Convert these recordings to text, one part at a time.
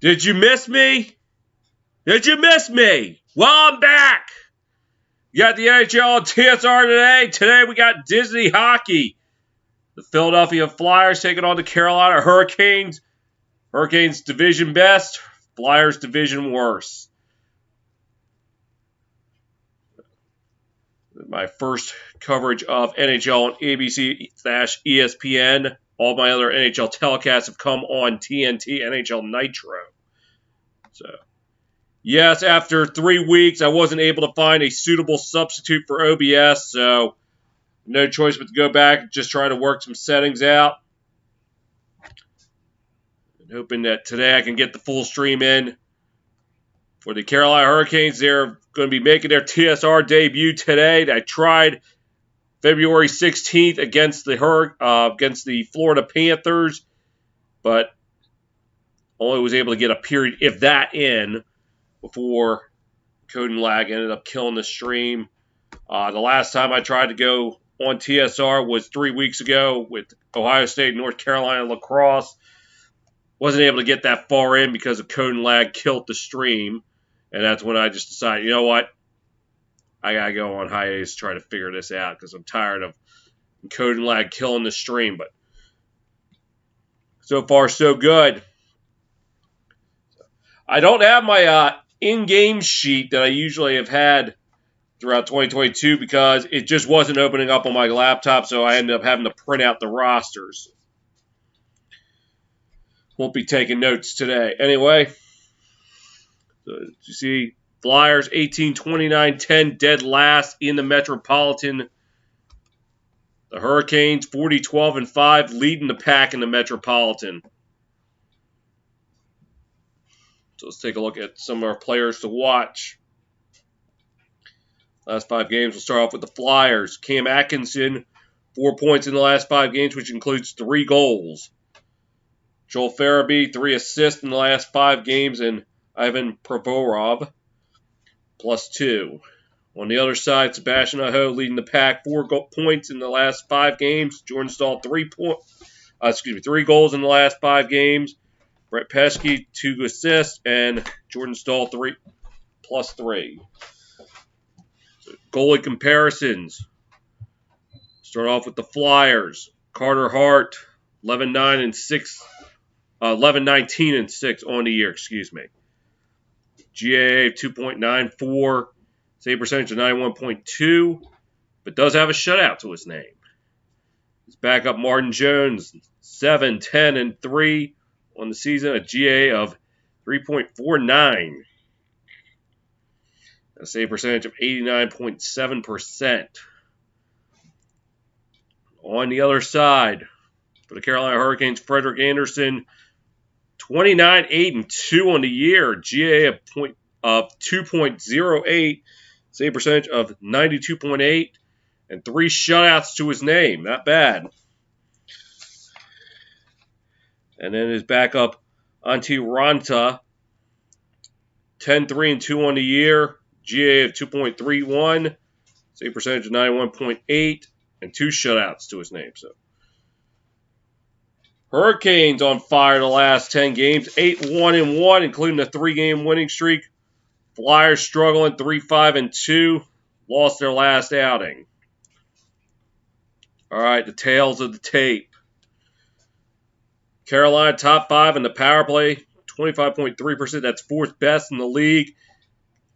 Did you miss me? Did you miss me? Well, I'm back. You got the NHL on TSR today. Today we got Disney hockey. The Philadelphia Flyers taking on the Carolina Hurricanes. Hurricanes division best, Flyers division worst. My first coverage of NHL on ABC/ESPN. All my other NHL telecasts have come on TNT NHL Nitro. So, yes, after 3 weeks, I wasn't able to find a suitable substitute for OBS, so no choice but to go back and just try to work some settings out. And hoping that today I can get the full stream in. For the Carolina Hurricanes, they're going to be making their TSR debut today. I tried February 16th against the Florida Panthers, but only was able to get a period, if that, in before code and lag ended up killing the stream. The last time I tried to go on TSR was 3 weeks ago with Ohio State, North Carolina lacrosse. Wasn't able to get that far in because of code and lag killed the stream. And that's when I just decided, you know what? I got to go on hiatus to try to figure this out because I'm tired of code and lag killing the stream. But so far, so good. I don't have my in-game sheet that I usually have had throughout 2022 because it just wasn't opening up on my laptop, so I ended up having to print out the rosters. Won't be taking notes today. Anyway, so you see Flyers 18-29-10 dead last in the Metropolitan. The Hurricanes 40-12-5 leading the pack in the Metropolitan. So let's take a look at some of our players to watch. Last 5 games, we'll start off with the Flyers. Cam Atkinson, 4 points in the last 5 games, which includes 3 goals. Joel Farabee, 3 assists in the last 5 games, and Ivan Provorov, +2. On the other side, Sebastian Aho leading the pack, 4 points in the last 5 games. Jordan Staal, 3 goals in the last 5 games. Brett Pesky, 2 assists, and Jordan Staal, +3. So, goalie comparisons. Start off with the Flyers. Carter Hart, 11-19-6 on the year, excuse me. GAA of 2.94, save percentage of 91.2, but does have a shutout to his name. His backup Martin Jones, 7-10-3 on the season, a GAA of 3.49. A save percentage of 89.7%. On the other side, for the Carolina Hurricanes, Frederik Andersen, 29-8-2 on the year, GAA of 2.08, save percentage of 92.8, and 3 shutouts to his name. Not bad. And then his backup, Antti Ranta, 10-3-2 on the year, GAA of 2.31, save percentage of 91.8, and 2 shutouts to his name. So, Hurricanes on fire the last 10 games, 8-1-1, including a 3-game winning streak. Flyers struggling, 3-5-2, lost their last outing. All right, the tails of the tape. Carolina top 5 in the power play, 25.3%. That's 4th best in the league.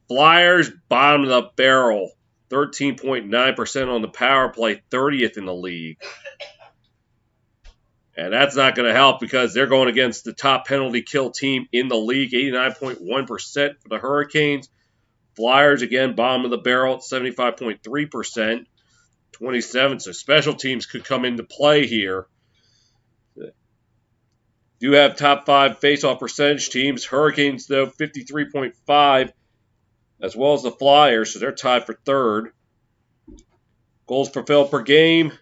Flyers bottom of the barrel, 13.9% on the power play, 30th in the league. And that's not going to help because they're going against the top penalty kill team in the league, 89.1% for the Hurricanes. Flyers, again, bottom of the barrel at 75.3%, 27. So special teams could come into play here. Do have top 5 face-off percentage teams. Hurricanes, though, 53.5, as well as the Flyers, so they're tied for 3rd. Goals per fill per game.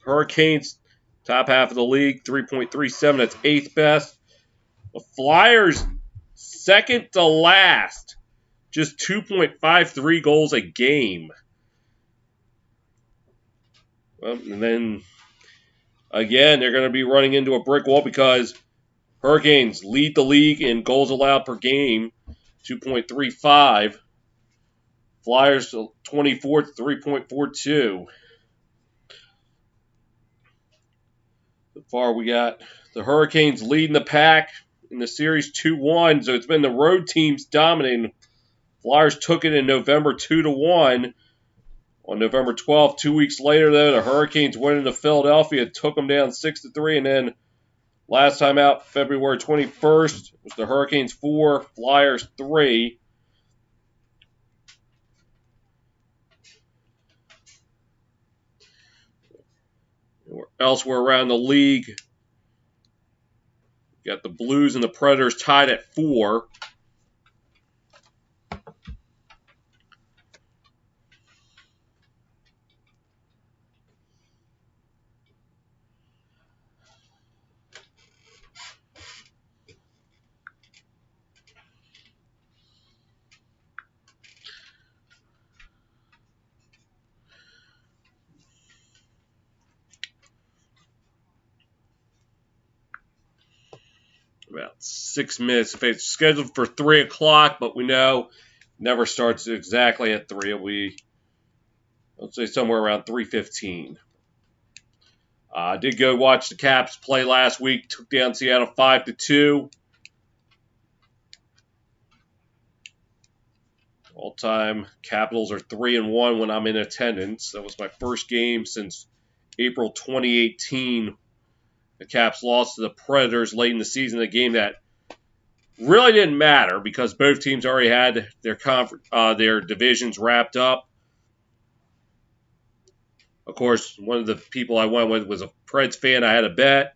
Hurricanes, top half of the league, 3.37. That's 8th best. The Flyers, 2nd to last, just 2.53 goals a game. Well, and then, again, they're going to be running into a brick wall because Hurricanes lead the league in goals allowed per game, 2.35. Flyers 24th, 3.42. So far, we got the Hurricanes leading the pack in the series 2-1. So it's been the road teams dominating. Flyers took it in November 2-1. On November 12th, 2 weeks later, though, the Hurricanes went into Philadelphia, took them down 6-3, and then last time out, February 21st, was the Hurricanes 4, Flyers 3. Elsewhere around the league, got the Blues and the Predators tied at 4. About 6 minutes. If it's scheduled for 3 o'clock, but we know it never starts exactly at 3. It'll be, let's say, somewhere around 3:15. I did go watch the Caps play last week. Took down Seattle 5-2. All-time Capitals are 3-1 when I'm in attendance. That was my first game since April 2018. The Caps lost to the Predators late in the season, a game that really didn't matter because both teams already had their divisions wrapped up. Of course, one of the people I went with was a Preds fan. I had a bet.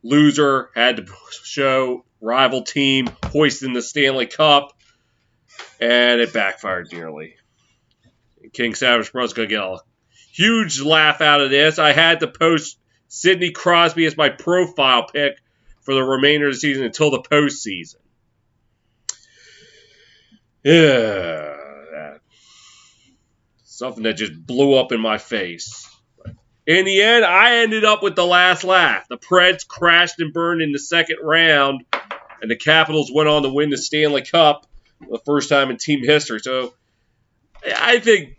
Loser had to show rival team hoisting the Stanley Cup, and it backfired dearly. King Savage Bro's going to get a huge laugh out of this. I had to post Sidney Crosby as my profile pick for the remainder of the season until the postseason. Yeah, something that just blew up in my face. In the end, I ended up with the last laugh. The Preds crashed and burned in the second round, and the Capitals went on to win the Stanley Cup for the first time in team history. So I think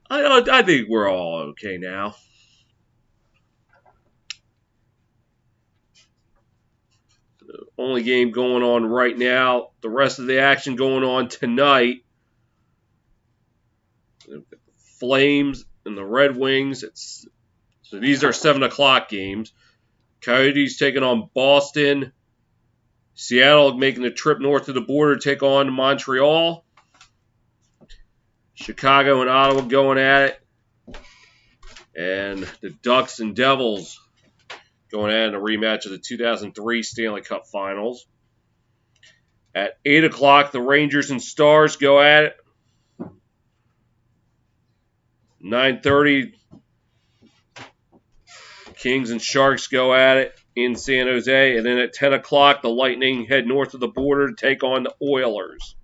we're all okay now. The only game going on right now. The rest of the action going on tonight. Flames and the Red Wings. So these are 7 o'clock games. Coyotes taking on Boston. Seattle making the trip north of the border to take on Montreal. Chicago and Ottawa going at it. And the Ducks and Devils going at it in a rematch of the 2003 Stanley Cup Finals. At 8 o'clock, the Rangers and Stars go at it. 9:30, Kings and Sharks go at it in San Jose. And then at 10 o'clock, the Lightning head north of the border to take on the Oilers.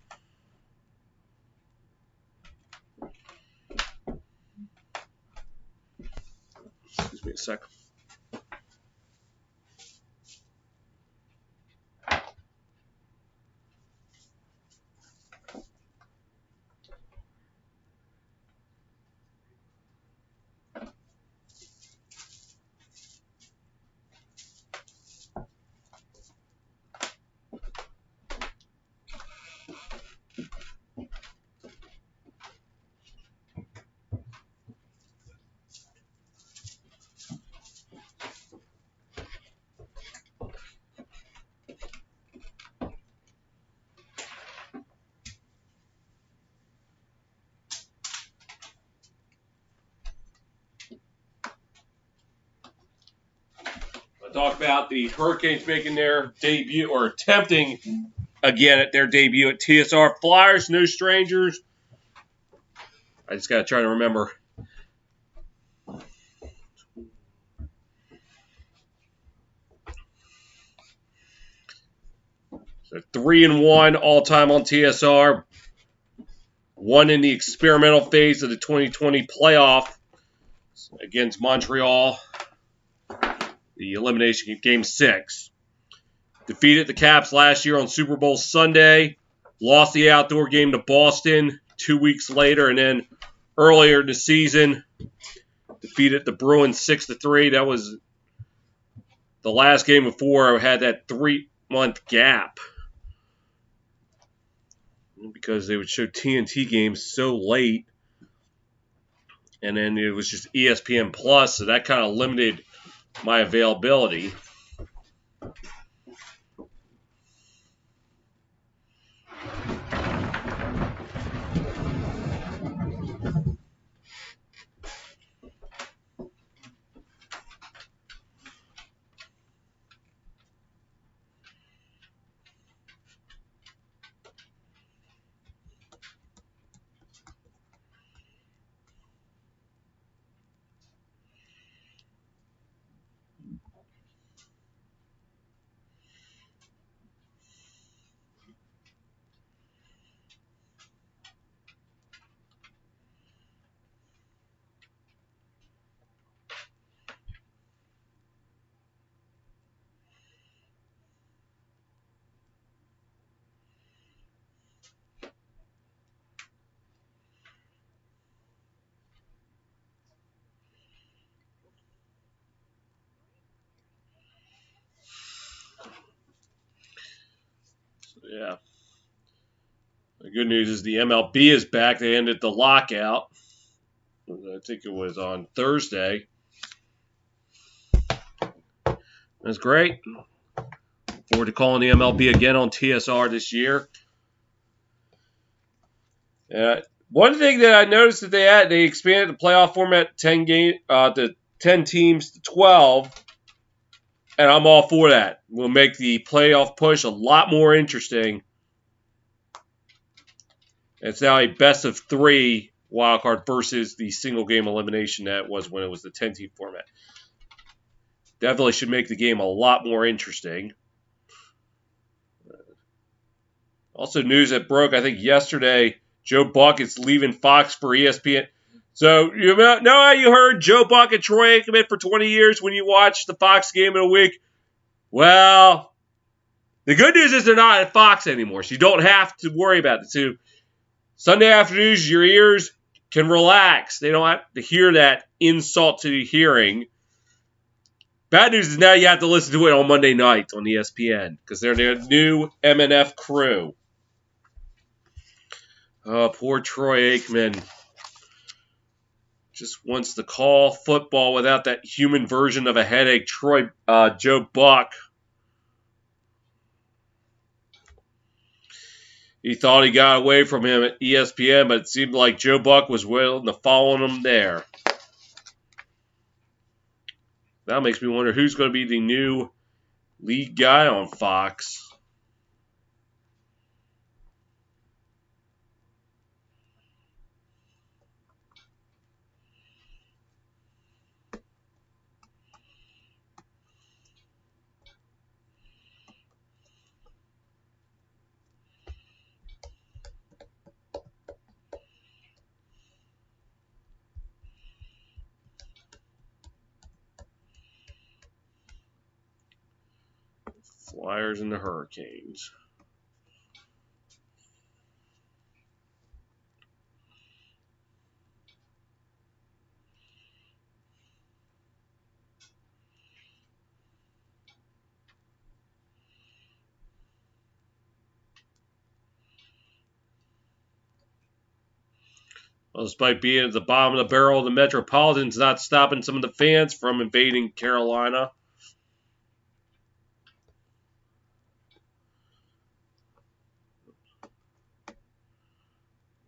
Excuse me a second. Talk about the Hurricanes making their debut, or attempting again at their debut at TSR. Flyers, no strangers. I just got to try to remember. So 3-1 all-time on TSR. 1 in the experimental phase of the 2020 playoff against Montreal. The elimination game 6. Defeated the Caps last year on Super Bowl Sunday. Lost the outdoor game to Boston 2 weeks later. And then earlier in the season, defeated the Bruins 6-3. That was the last game before I had that 3-month gap. Because they would show TNT games so late. And then it was just ESPN Plus, so that kind of limited my availability. Yeah. The good news is the MLB is back. They ended the lockout. I think it was on Thursday. That's great. Look forward to calling the MLB again on TSR this year. One thing that I noticed that they expanded the playoff format to 10 teams to 12, and I'm all for that. We'll make the playoff push a lot more interesting. It's now a best of 3 wild card versus the single game elimination that was when it was the 10-team format. Definitely should make the game a lot more interesting. Also, news that broke, I think, yesterday, Joe Buck is leaving Fox for ESPN. So, you know how you heard Joe Buck and Troy Aikman for 20 years when you watched the Fox game in a week? Well, the good news is they're not at Fox anymore, so you don't have to worry about it. So, Sunday afternoons, your ears can relax. They don't have to hear that insult to the hearing. Bad news is now you have to listen to it on Monday night on ESPN because they're their new MNF crew. Oh, poor Troy Aikman. Just wants to call football without that human version of a headache. Joe Buck. He thought he got away from him at ESPN, but it seemed like Joe Buck was willing to follow him there. That makes me wonder who's going to be the new lead guy on Fox. Flyers and the Hurricanes. Well, despite being at the bottom of the barrel, the Metropolitans not stopping some of the fans from invading Carolina.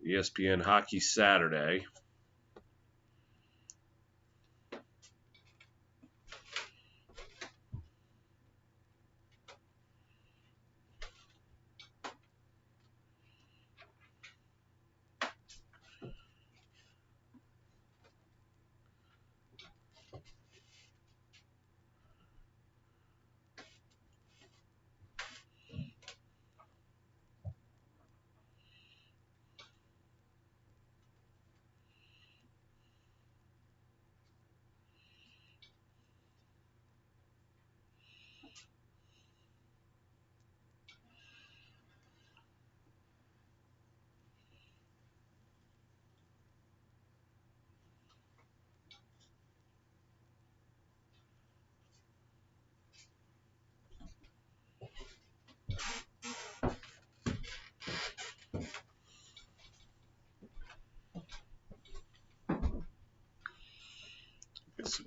ESPN Hockey Saturday.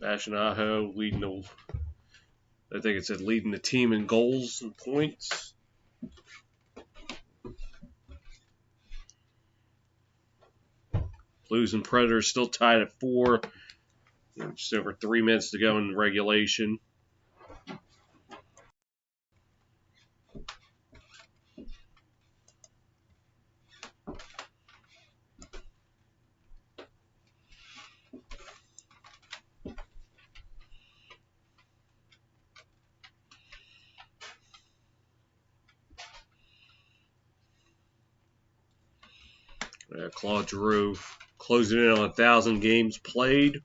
Ashinaho leading the, I think it said leading the team in goals and points. Blues and Predators still tied at 4. Just over 3 minutes to go in regulation. Claude Giroux closing in on 1,000 games played.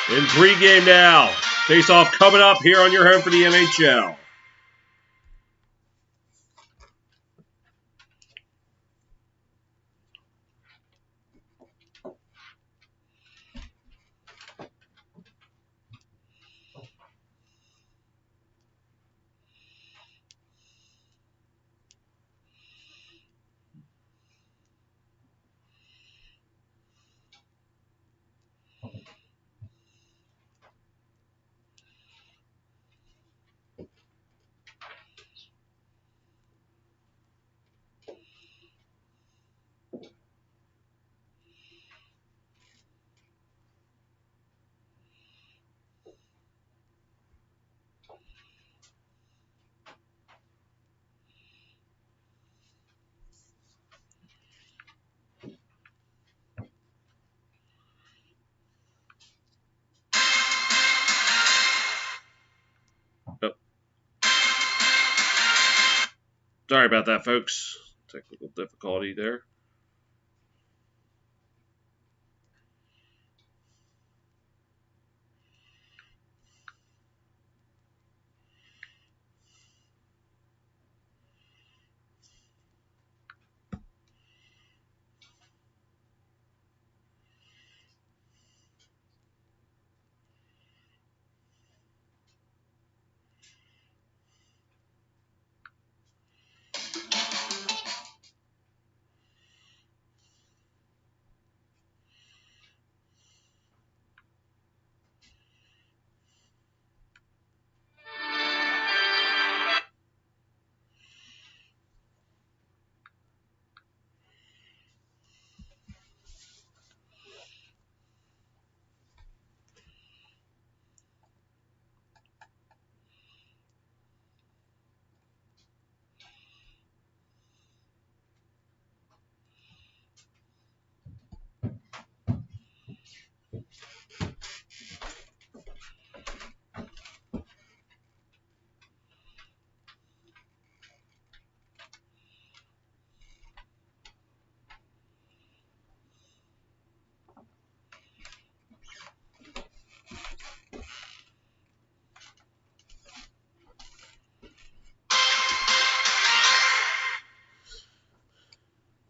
In pregame now. Face-off coming up here on your home for the NHL. Sorry about that, folks. Technical difficulty there.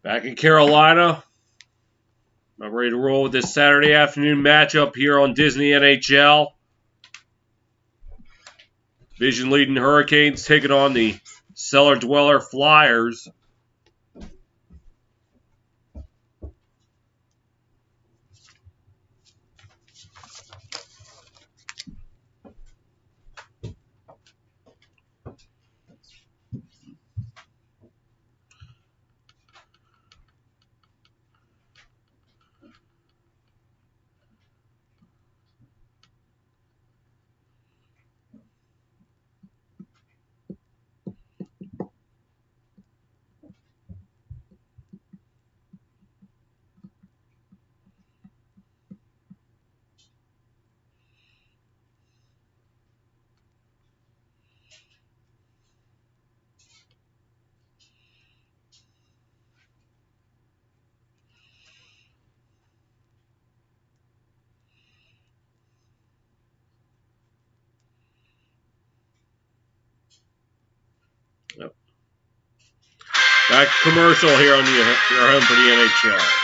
Back in Carolina. I'm ready to roll with this Saturday afternoon matchup here on Disney NHL. Division leading Hurricanes taking on the Cellar Dweller Flyers. Yep. Back commercial here on your home for the NHL.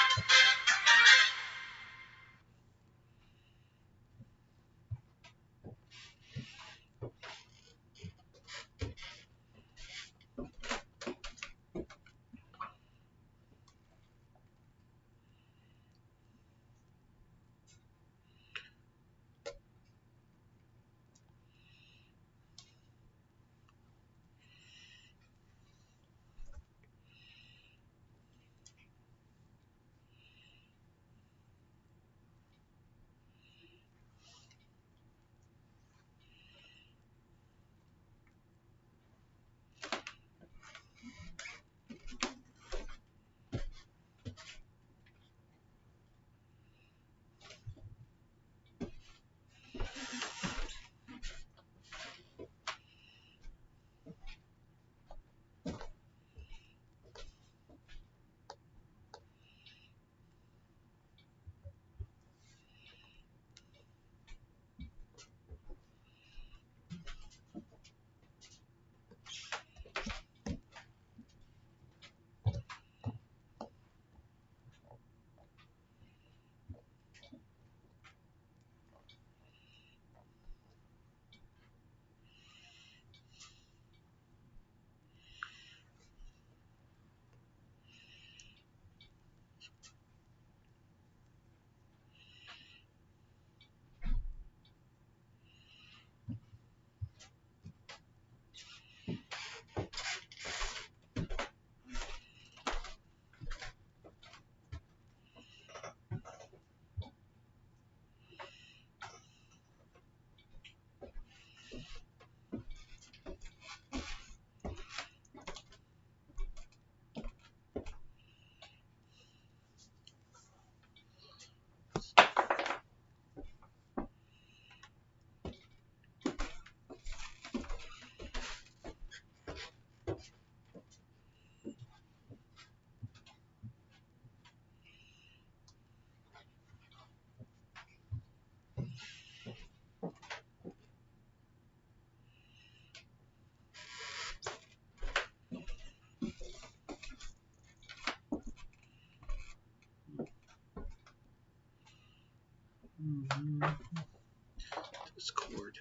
Discord.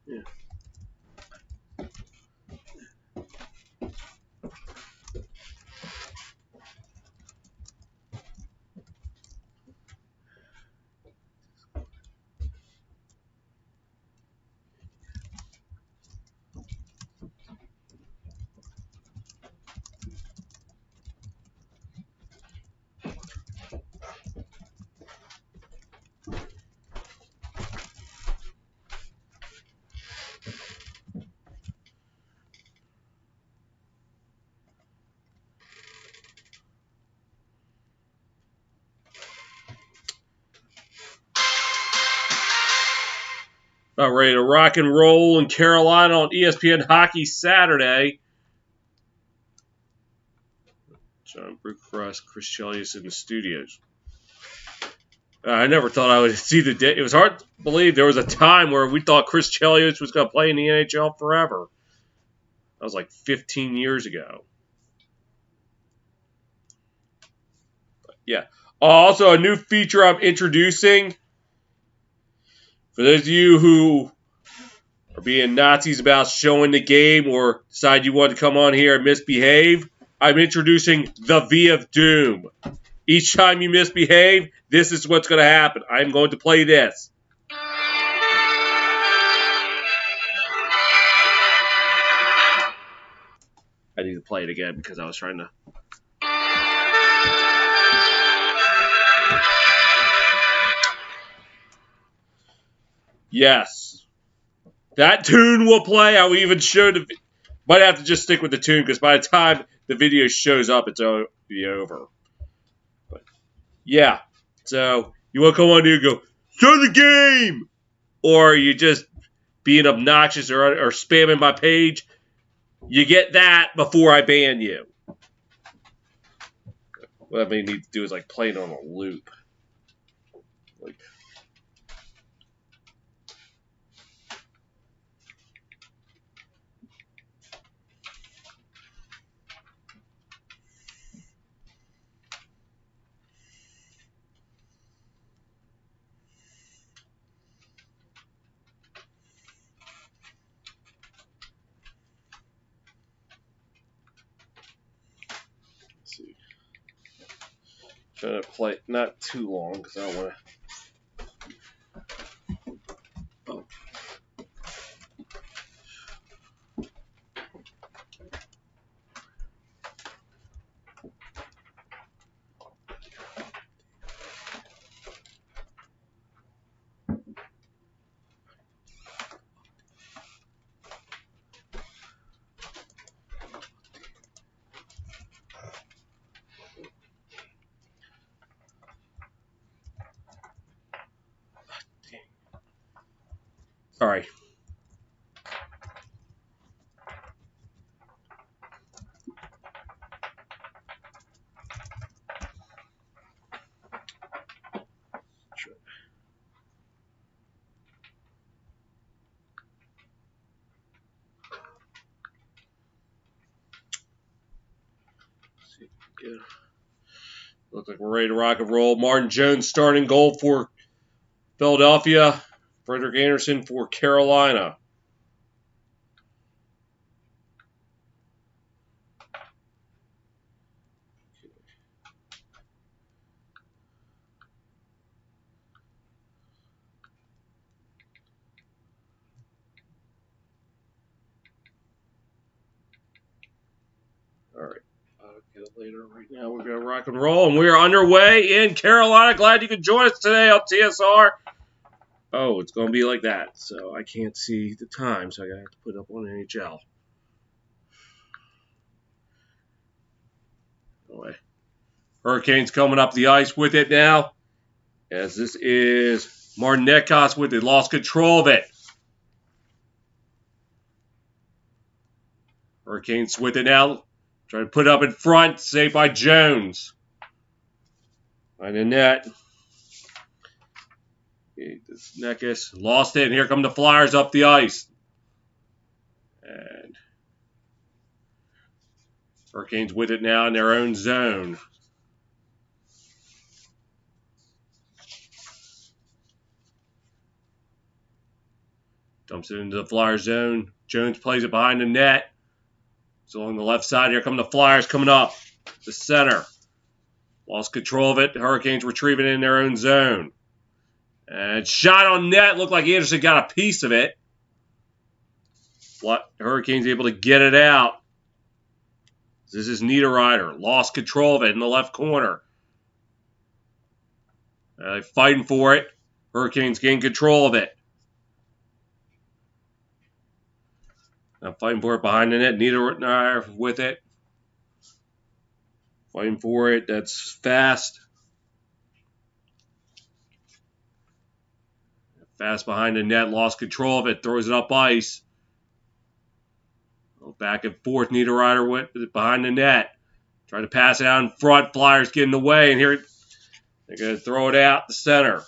Yeah. About ready to rock and roll in Carolina on ESPN Hockey Saturday. John Brucross, Chris Chelios in the studios. I never thought I would see the day. It was hard to believe there was a time where we thought Chris Chelios was going to play in the NHL forever. That was like 15 years ago. But yeah. Also, a new feature I'm introducing. For those of you who are being Nazis about showing the game or decide you want to come on here and misbehave, I'm introducing the V of Doom. Each time you misbehave, this is what's going to happen. I'm going to play this. I need to play it again because I was trying to... Yes. That tune will play. I will even show the... Might have to just stick with the tune because by the time the video shows up, it's be over. But yeah. So you want to come on here and go, show the game! Or you just being obnoxious or spamming my page, you get that before I ban you. What I may need to do is like play it on a loop. Like, let's see. Trying to play it not too long because I don't want to. Oh. Sorry. Good. Looks like we're ready to rock and roll. Martin Jones starting goal for Philadelphia. Frederick Anderson for Carolina. All right. I'll get it later. Right now, we're going to rock and roll, and we are underway in Carolina. Glad you could join us today on TSR. Oh, it's going to be like that, so I can't see the time, so I got to put it up on NHL. Anyway, Hurricanes coming up the ice with it now, as this is Martin Necas with it. Lost control of it. Hurricanes with it now. Trying to put it up in front. Saved by Jones. Behind the net. This Necas lost it, and here come the Flyers up the ice. And Hurricanes with it now in their own zone. Dumps it into the Flyer zone. Jones plays it behind the net. It's along the left side. Here come the Flyers coming up. The center. Lost control of it. The Hurricanes retrieving it in their own zone. And shot on net. Looked like Anderson got a piece of it. The Hurricanes able to get it out. This is Niederreiter. Lost control of it in the left corner. Fighting for it. Hurricanes gain control of it. Now fighting for it behind the net. Niederreiter with it. Fighting for it. That's fast. Fast behind the net. Lost control of it. Throws it up ice. Back and forth. Niederreiter went behind the net. Trying to pass it out in front. Flyers get in the way. And here they're going to throw it out the center.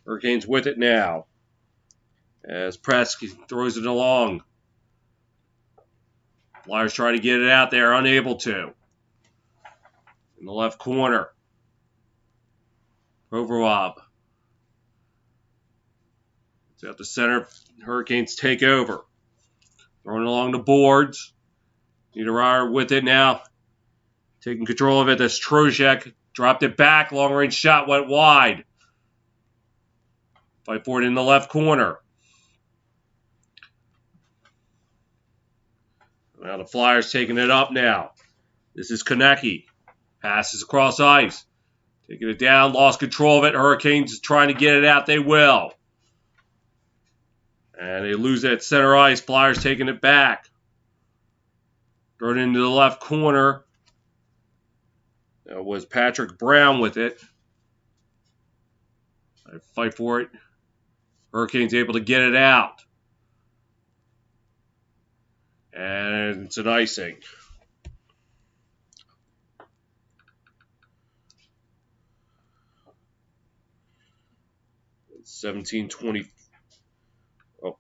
Hurricanes with it now. As Presky throws it along. Flyers try to get it out there. Unable to. In the left corner. Provorov. It's out the center. Hurricanes take over. Throwing along the boards. Niederreiter with it now. Taking control of it. That's Trocheck. Dropped it back. Long range shot went wide. Fight for it in the left corner. Now the Flyers taking it up now. This is Konecki. Passes across ice. Taking it down. Lost control of it. Hurricanes trying to get it out. They will. And they lose it at center ice. Flyers taking it back. Thrown into the left corner. That was Patrick Brown with it. Fight for it. Hurricanes able to get it out. And it's an icing. 17-20. Oh.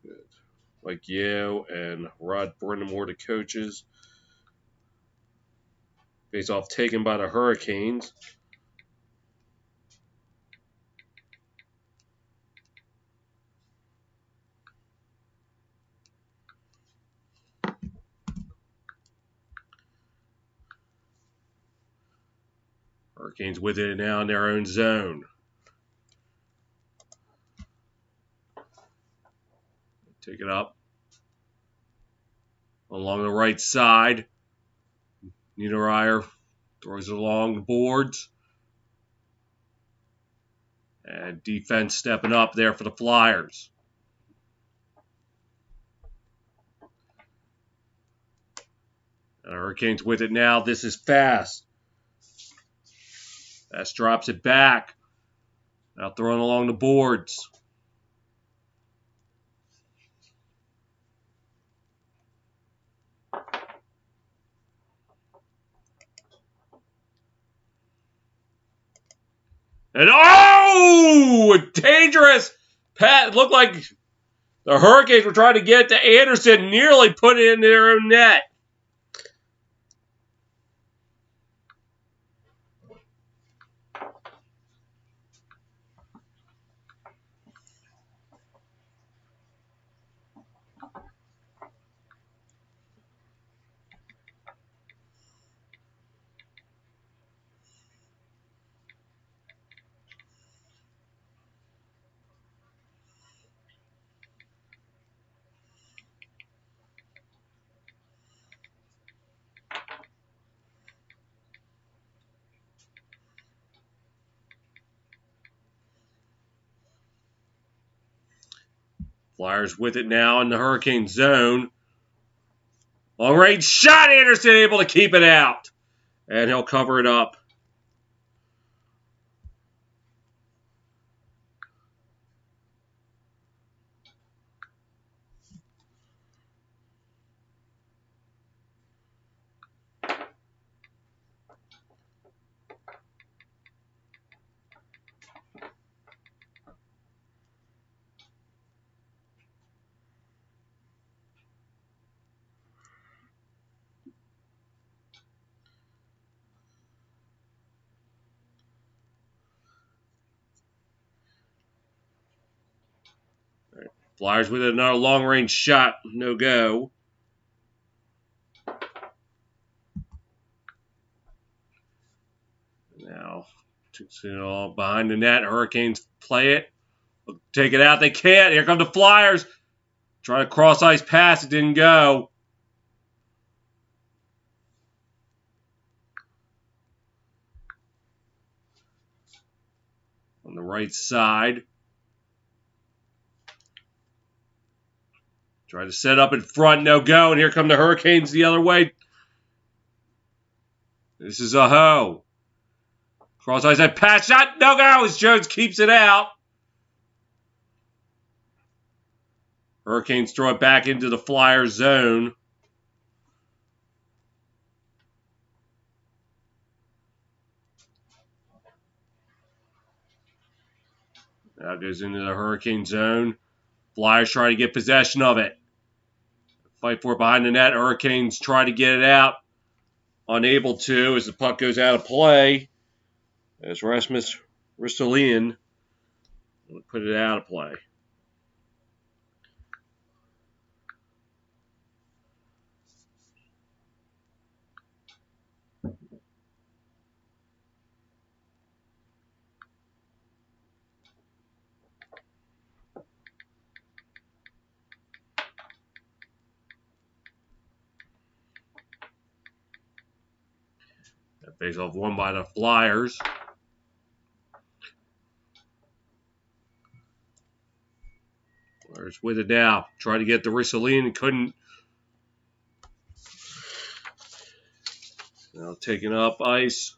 Good. Mike Yeo and Rod Brindamore, the coaches. Face-off taken by the Hurricanes. Hurricanes with it now in their own zone. Take it up along the right side. Niederreiter throws it along the boards. And defense stepping up there for the Flyers. And the Hurricanes with it now. This is fast. Fast drops it back. Now throwing along the boards. And oh! Dangerous! Pat, looked like the Hurricanes were trying to get to Anderson. Nearly put it in their own net. Flyers with it now in the Hurricane zone. Long range shot. Anderson able to keep it out. And he'll cover it up. Flyers with another long-range shot. No go. Now, behind the net. Hurricanes play it. Take it out. They can't. Here come the Flyers. Try to cross-ice pass. It didn't go. On the right side. Try to set up in front, no go, and here come the Hurricanes the other way. This is a hoe. Cross-ice and pass shot, no go, as Jones keeps it out. Hurricanes throw it back into the Flyer zone. Now goes into the Hurricane zone. Flyers try to get possession of it. Fight for it behind the net. Hurricanes try to get it out. Unable to as the puck goes out of play. As Rasmus Ristolainen put it out of play. That face-off won by the Flyers. Flyers with it now. Try to get the Ristolainen and couldn't. Now taking up ice.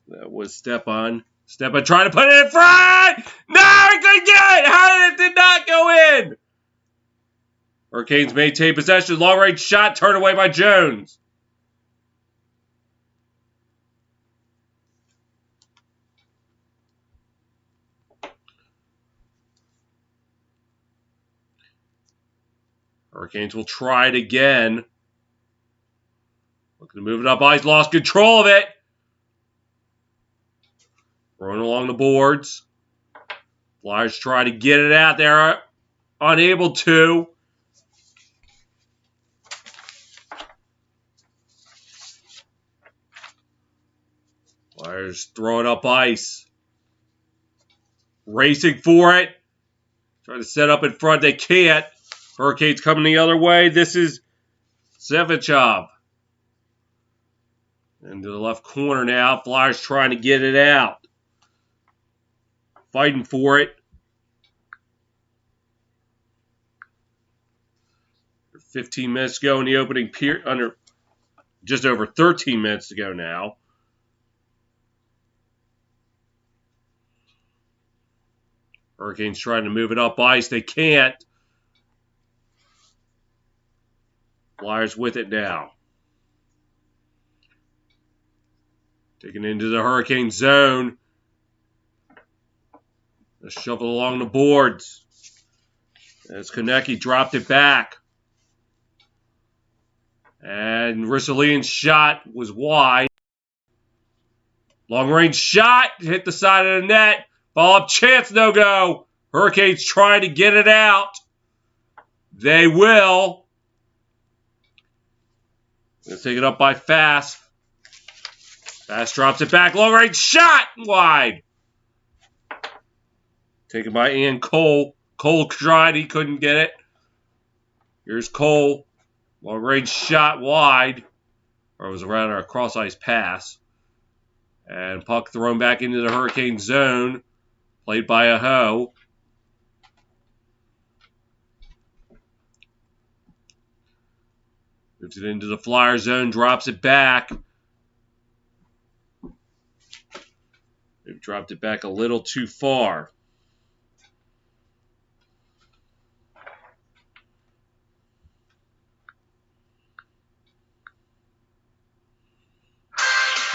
That was Stepan. Stepan trying to put it in front! No, he couldn't get it! How did it not go in? Hurricanes maintain possession. Long-range shot turned away by Jones. Hurricanes will try it again. Looking to move it up ice. Lost control of it. Throwing along the boards. Flyers try to get it out there. Unable to. Flyers throw it up ice. Racing for it. Trying to set up in front. They can't. Hurricanes coming the other way. This is Sevachov. Into the left corner now. Flyers trying to get it out. Fighting for it. 15 minutes to go in the opening period. Under just over 13 minutes to go now. Hurricanes trying to move it up ice. They can't. Flyers with it now. Taken into the Hurricane zone. Let's shuffle along the boards. As Konecny dropped it back. And Ristolian's shot was wide. Long range shot. Hit the side of the net. Follow-up chance, no go. Hurricanes trying to get it out. They will. Gonna take it up by Fast. Fast drops it back. Long range shot wide. Taken by Ian Cole. Cole tried. He couldn't get it. Here's Cole. Long range shot wide. Or it was around a cross ice pass. And puck thrown back into the Hurricane zone. Played by Aho. Moves it into the Flyer zone. Drops it back. They've dropped it back a little too far.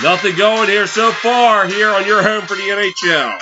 Nothing going here so far here on your home for the NHL.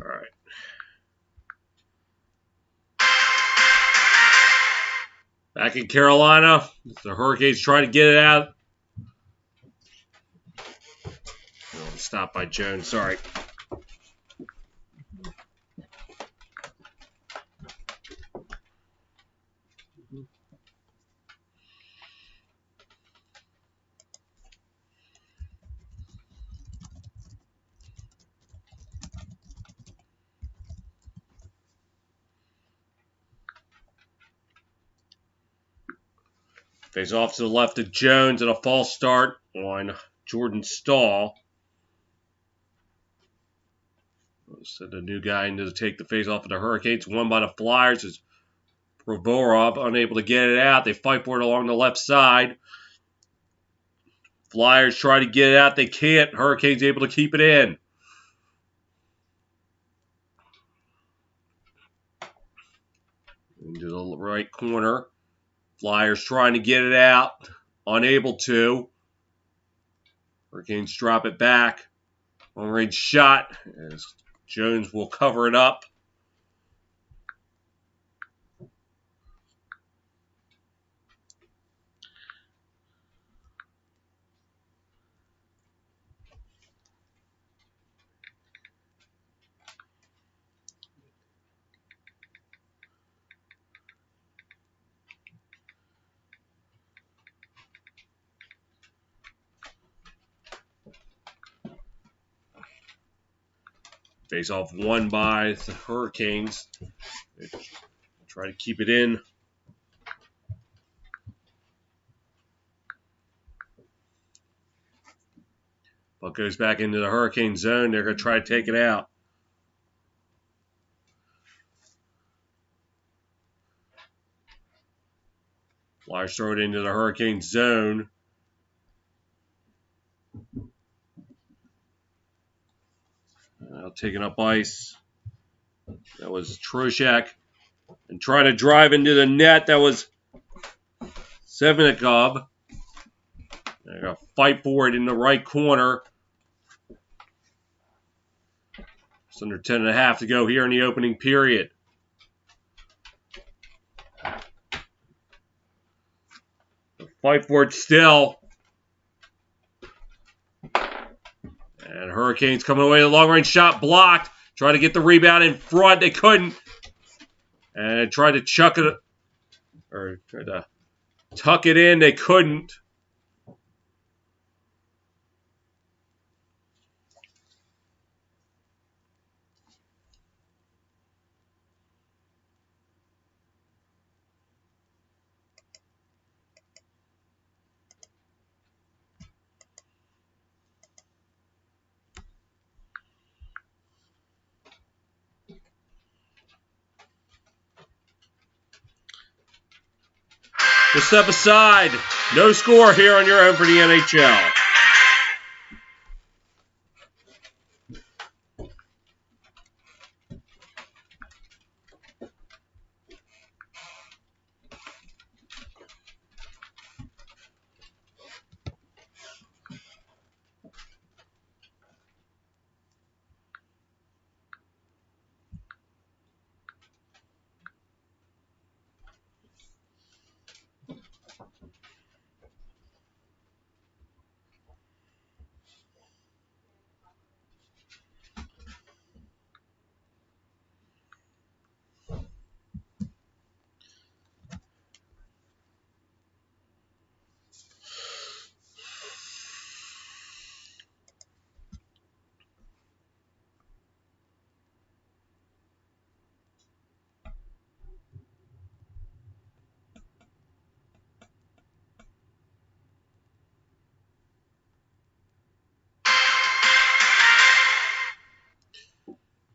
All right. Back in Carolina, the Hurricanes trying to get it out. Oh, stopped by Jones. Sorry. Face off to the left of Jones and a false start on Jordan Stahl. So the new guy in to take the face off of the Hurricanes. Won by the Flyers is Provorov, unable to get it out. They fight for it along the left side. Flyers try to get it out. They can't. Hurricanes able to keep it in. Into the right corner. Flyers trying to get it out. Unable to. Hurricanes drop it back. Long-range shot as Jones will cover it up. Face off won by the Hurricanes. They try to keep it in. Puck goes back into the Hurricane zone. They're going to try to take it out. Flyers throw it into the Hurricane zone. Taking up ice. That was Trocheck. And trying to drive into the net. That was Sevnikov. They're going to fight for it in the right corner. It's under 10.5 to go here in the opening period. Fight for it still. And Hurricanes coming away. The long-range shot blocked. Try to get the rebound in front. They couldn't. And tried to chuck it, or tried to tuck it in. They couldn't. Just step aside. No score here on your own for the NHL.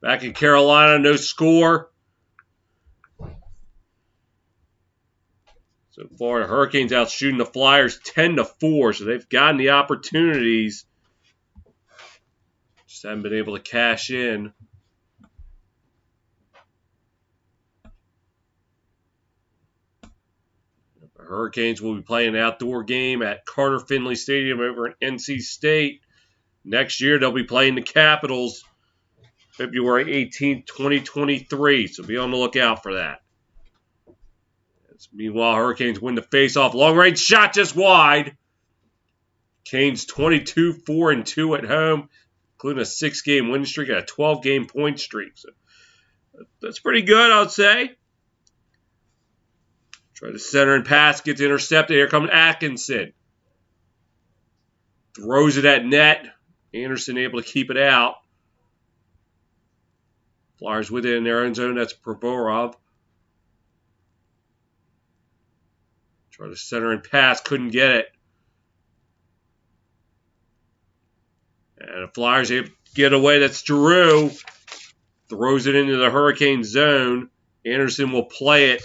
Back in Carolina, no score. So far, the Hurricanes out shooting the Flyers 10-4, so they've gotten the opportunities. Just haven't been able to cash in. The Hurricanes will be playing an outdoor game at Carter Finley Stadium over at NC State. Next year, they'll be playing the Capitals February 18th, 2023. So be on the lookout for that. Meanwhile, Hurricanes win the faceoff. Long-range shot just wide. Canes 22-4-2 at home, including a 6-game winning streak and a 12-game point streak. So that's pretty good, I would say. Try to center and pass, gets intercepted. Here comes Atkinson. Throws it at net. Anderson able to keep it out. Flyers with it in their own zone. That's Provorov. Try to center and pass. Couldn't get it. And the Flyers able to get away. That's Giroux. Throws it into the Hurricane zone. Anderson will play it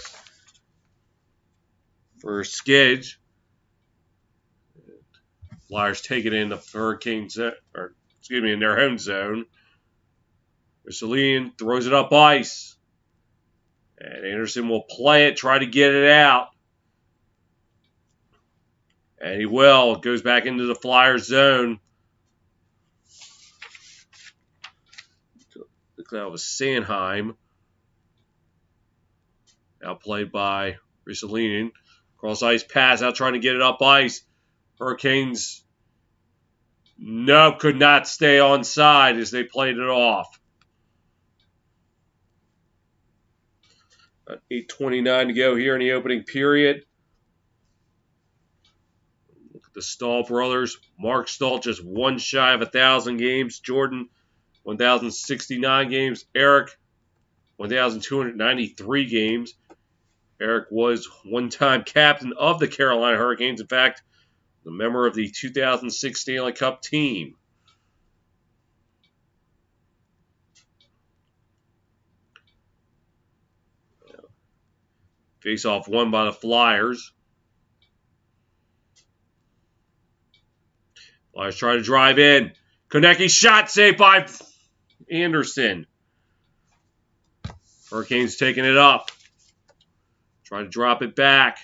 for Skidge. Flyers take it in the Hurricane zone, or excuse me, in their home zone. Ristolainen throws it up ice. And Anderson will play it, try to get it out. And he will. It goes back into the Flyers zone. That was Sanheim. Outplayed by Ristolainen. Cross ice pass out trying to get it up ice. Hurricanes, nope, could not stay onside as they played it off. 8:29 to go here in the opening period. Look at the Stahl brothers. Mark Stahl just one shy of 1,000 games. Jordan, 1,069 games. Eric, 1,293 games. Eric was one-time captain of the Carolina Hurricanes. In fact, the member of the 2006 Stanley Cup team. Face-off won by the Flyers. Flyers try to drive in. Konecny shot saved by Anderson. Hurricanes taking it up. Try to drop it back.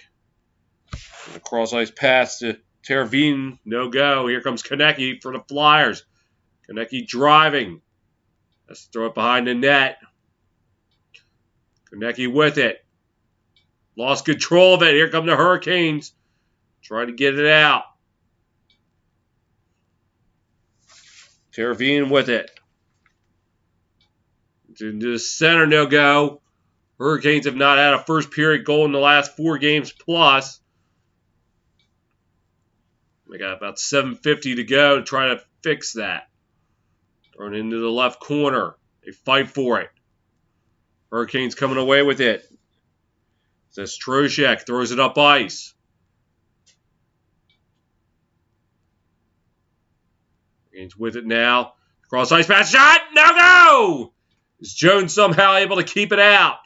And a cross-ice pass to Terravine. No go. Here comes Konecny for the Flyers. Konecny driving. Let's throw it behind the net. Konecny with it. Lost control of it. Here come the Hurricanes. Try to get it out. Terravine with it. Into the center, no go. Hurricanes have not had a first period goal in the last 4 games plus. They got about 7:50 to go to try to fix that. Thrown into the left corner. They fight for it. Hurricanes coming away with it. Trocek throws it up ice. Hurricanes with it now. Cross ice pass shot. No go! Is Jones somehow able to keep it out?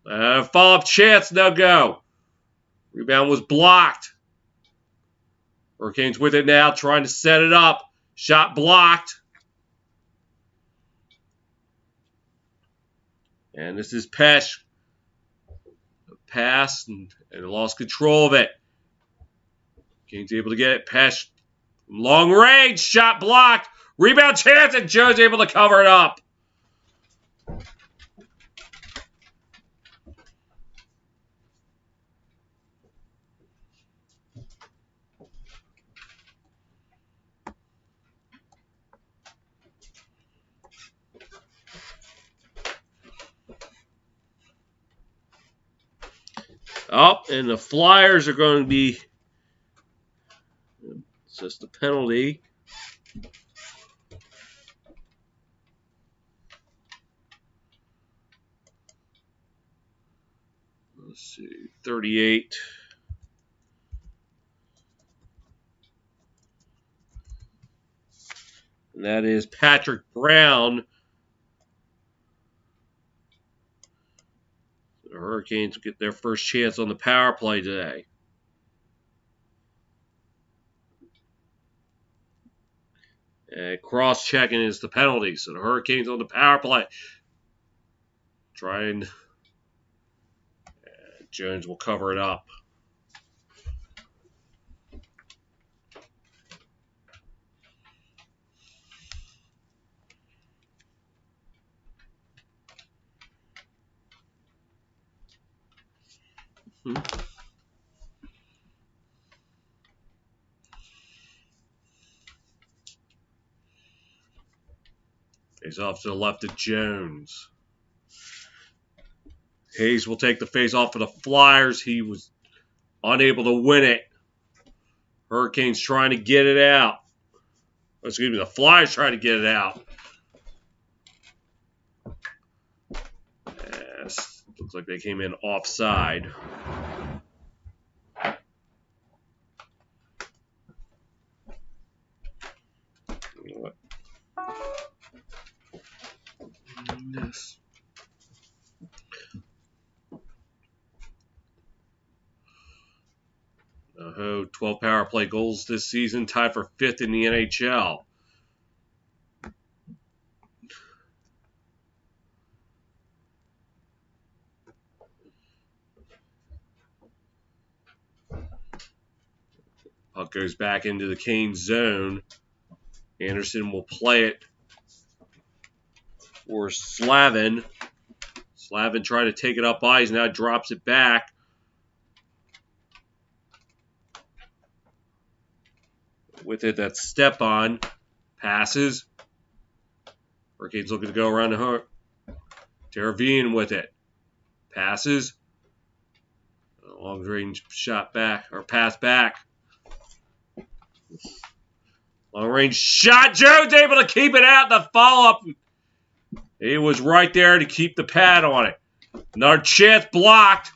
Follow-up chance. No go. Rebound was blocked. Hurricanes with it now, trying to set it up. Shot blocked. And this is Pesh. Pass and lost control of it. Hurricanes able to get it. Pesh, long range, shot blocked. Rebound chance, and Jones able to cover it up. Oh, and the Flyers are going to be, it's just a penalty. Let's see, 38. And that is Patrick Brown. The Hurricanes get their first chance on the power play today. And cross-checking is the penalty. So the Hurricanes on the power play. Trying. Jones will cover it up. Face off to the left of Jones. Hayes will take the face off for the Flyers. He was unable to win it. Hurricanes trying to get it out. Excuse me, the Flyers trying to get it out. Yes, looks like they came in offside. Goodness. Oh, 12 power play goals this season, tied for 5th in the NHL. Puck goes back into the Canes zone. Anderson will play it for Slavin. Slavin tried to take it up ice, now drops it back. With it, that's Stepan. Passes. Hurricanes looking to go around the hook. Teravian with it. Passes. Long range shot back, or pass back. Long range shot. Jones able to keep it out. The follow up. He was right there to keep the pad on it. Another chance blocked.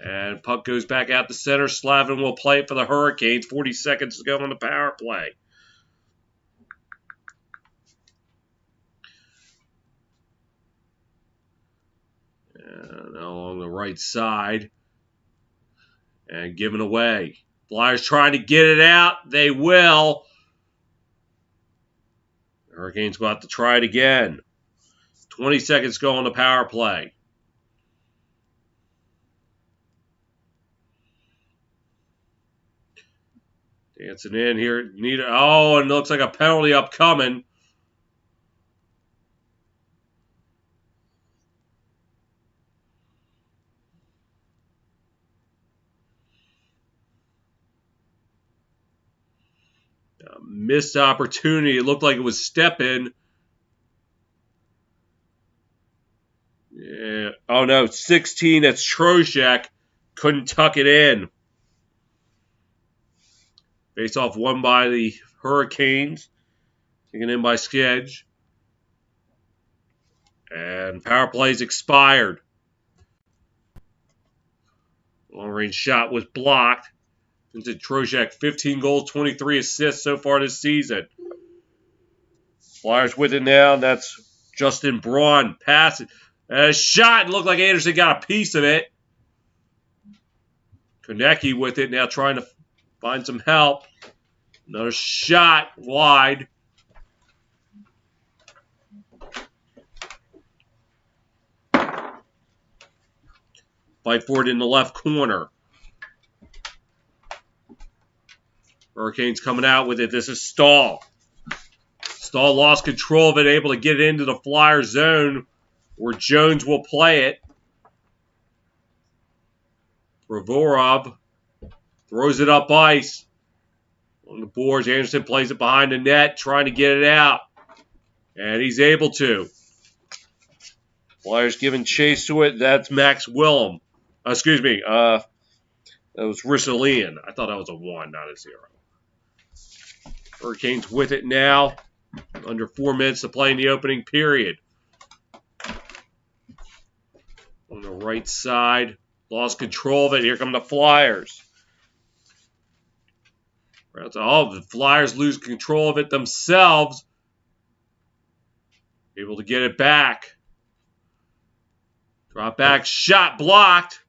And puck goes back out the center. Slavin will play it for the Hurricanes. 40 seconds to go on the power play. And along the right side. And given away. Flyers trying to get it out. They will. The Hurricanes will have to try it again. 20 seconds to go on the power play. Dancing in here. Oh, and it looks like a penalty upcoming. Missed opportunity. It looked like it was step in. Yeah. Oh no, 16. That's Trocheck. Couldn't tuck it in. Face off won by the Hurricanes. Taken in by Skedge. And power plays expired. Long range shot was blocked. Into Trocheck, 15 goals, 23 assists so far this season. Flyers with it now. That's Justin Braun. Pass it. A shot. It looked like Anderson got a piece of it. Konecki with it now trying to find some help. Another shot wide. Fight for it in the left corner. Hurricanes coming out with it. This is Stahl. Stahl lost control of it, able to get it into the Flyer zone where Jones will play it. Provorov throws it up ice. On the boards, Anderson plays it behind the net, trying to get it out. And he's able to. Flyers giving chase to it. That's Max Willem. Excuse me. That was Risselian. I thought that was a 1, not a 0. Hurricanes with it now. Under 4 minutes to play in the opening period. On the right side. Lost control of it. Here come the Flyers. Oh, the Flyers lose control of it themselves. Able to get it back. Drop back. Shot blocked.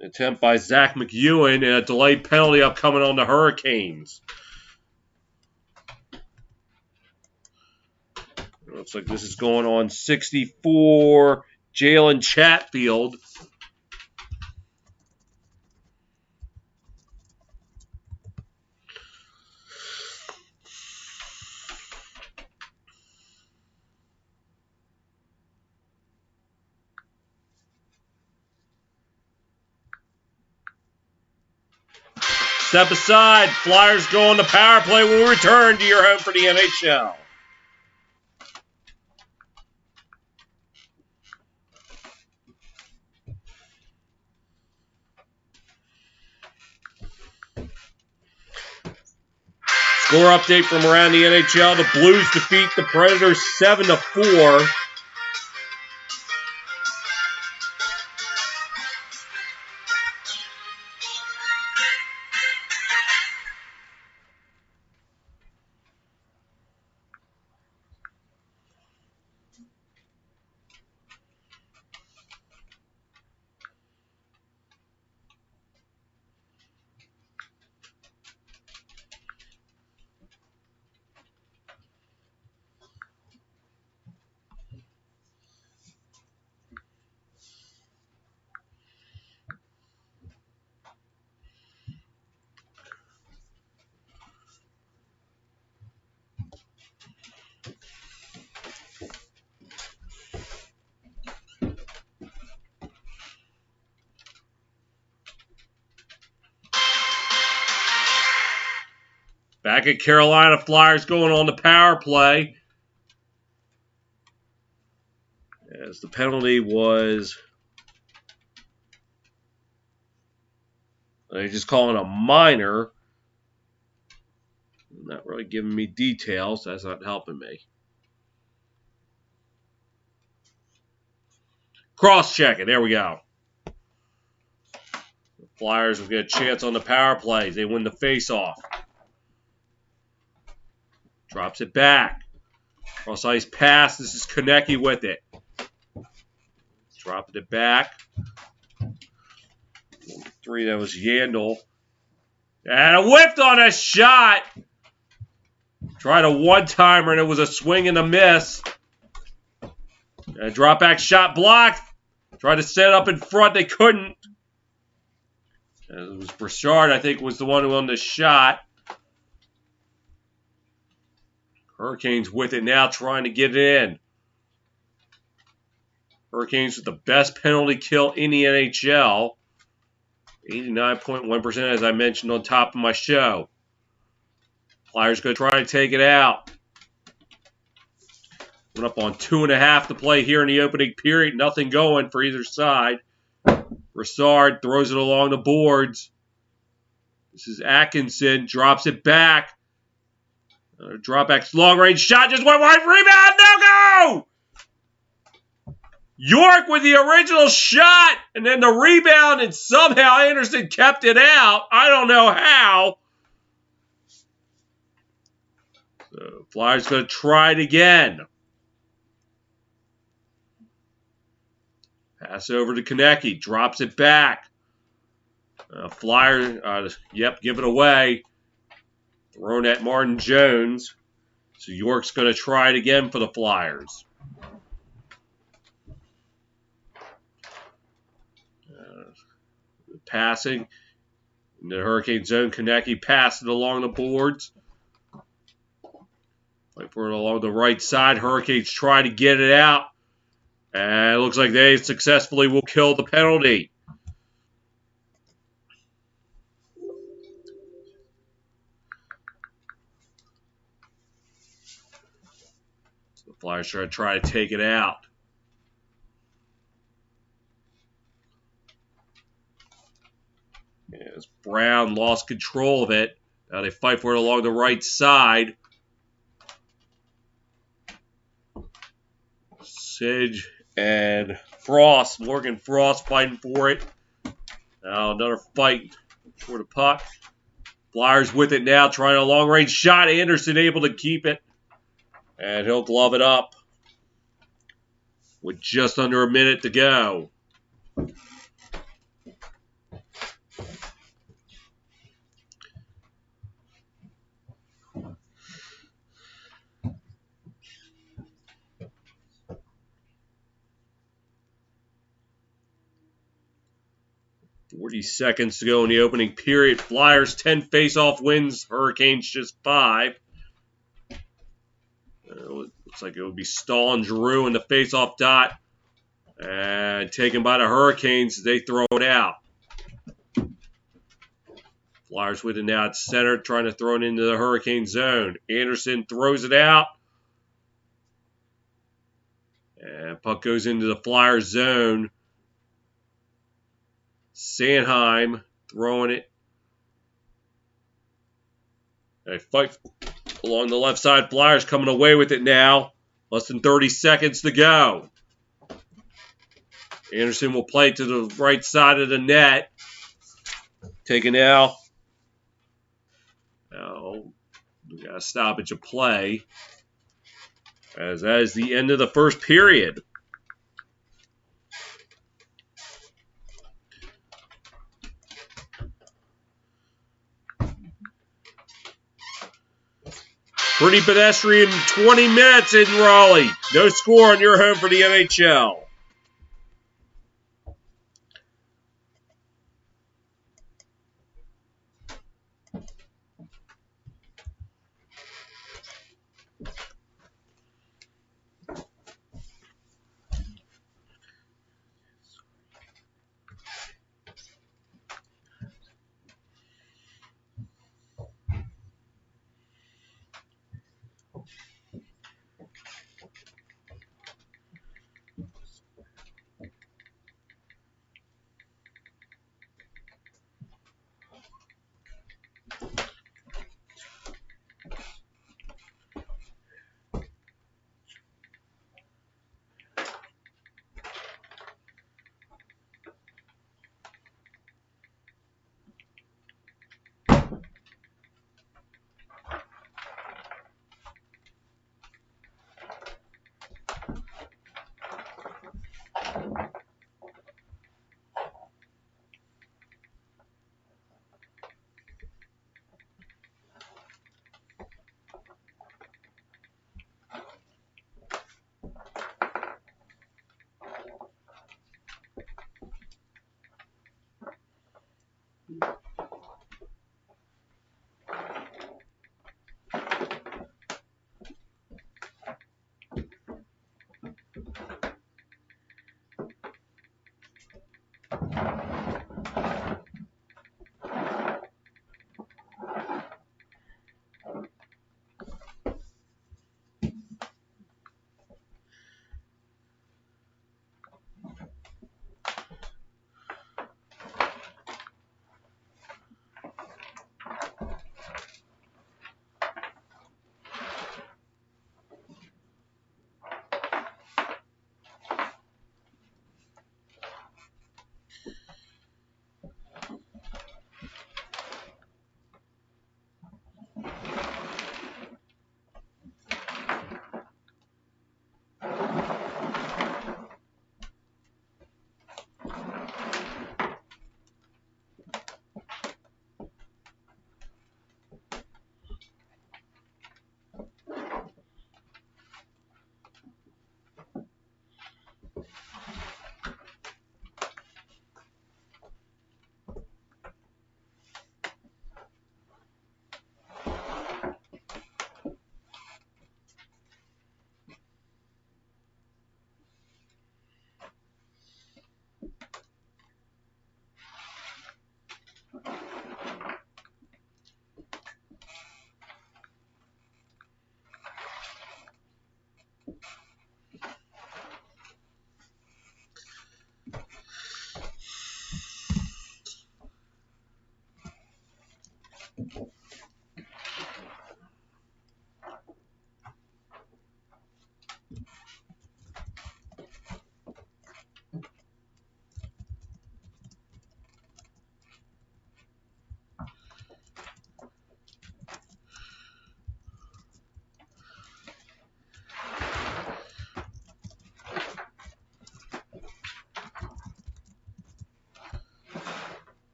Attempt by Zach McEwen and a delayed penalty upcoming on the Hurricanes. Looks like this is going on 64. Jalen Chatfield. Step aside. Flyers go on the power play. We'll return to your home for the NHL. Score update from around the NHL. The Blues defeat the Predators 7-4. Back at Carolina, Flyers going on the power play. As the penalty was, they just call it a minor. Not really giving me details. That's not helping me. Cross-checking. There we go. The Flyers will get a chance on the power plays. They win the face-off. Drops it back. Cross-ice pass. This is Konecny with it. Dropping it back. 3, that was Yandel. And a whipped on a shot. Tried a one-timer, and it was a swing and a miss. And a drop-back shot blocked. Tried to set up in front. They couldn't. It was Broussard, I think, was the one who won the shot. Hurricanes with it now, trying to get it in. Hurricanes with the best penalty kill in the NHL. 89.1%, as I mentioned on top of my show. Flyers going to try to take it out. Went up on 2.5 to play here in the opening period. Nothing going for either side. Broussard throws it along the boards. This is Atkinson. Drops it back. Drop back. Long range shot. Just went wide. Rebound. No go! York with the original shot. And then the rebound. And somehow Anderson kept it out. I don't know how. So Flyers going to try it again. Pass over to Konecny. Drops it back. Flyer, give it away. Thrown at Martin Jones. So York's going to try it again for the Flyers. Passing. In the Hurricane zone, Konecny passed it along the boards. Fight for it along the right side. Hurricanes try to get it out. And it looks like they successfully will kill the penalty. The Flyers try to take it out. As Brown lost control of it. Now they fight for it along the right side. Sidge and Frost, Morgan Frost fighting for it. Now another fight for the puck. Flyers with it now, trying a long-range shot. Anderson able to keep it. And he'll glove it up with just under a minute to go. Seconds to go in the opening period. Flyers 10 face-off wins. Hurricanes just 5. Looks like it would be Stahl and Giroux in the face-off dot. And taken by the Hurricanes. They throw it out. Flyers with it now at center, trying to throw it into the Hurricane zone. Anderson throws it out. And puck goes into the Flyers zone. Sanheim throwing it. A fight along the left side. Flyers coming away with it now. Less than 30 seconds to go. Anderson will play to the right side of the net. Taken out. Now, we got a stoppage of play. As that is the end of the first period. Pretty pedestrian 20 minutes in Raleigh. No score on your home for the NHL.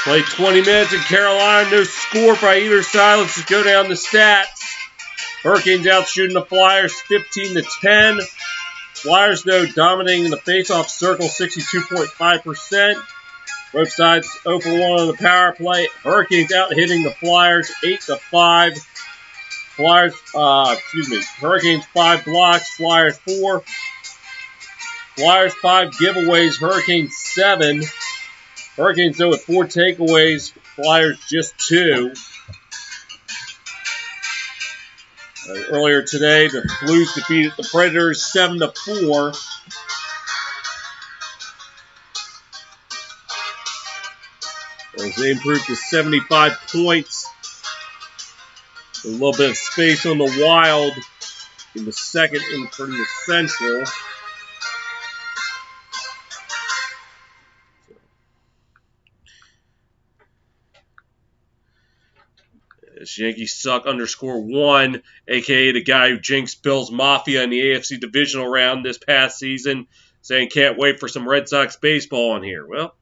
Played 20 minutes in Carolina, no score by either side. Let's just go down the stats. Hurricanes out shooting the Flyers 15-10. Flyers, though, dominating in the faceoff circle 62.5%. Both sides 0 for 1 on the power play. Hurricanes out hitting the Flyers 8-5. Hurricanes 5 blocks, Flyers 4. Flyers 5 giveaways, Hurricanes 7. Hurricanes, though, with 4 takeaways, Flyers just 2. Earlier today, the Blues defeated the Predators 7-4. As they improved to 75 points. A little bit of space on the Wild in the second and from the Central. As Yankees suck _1, a.k.a. the guy who jinxed Bills Mafia in the AFC divisional round this past season, saying can't wait for some Red Sox baseball in here. Well,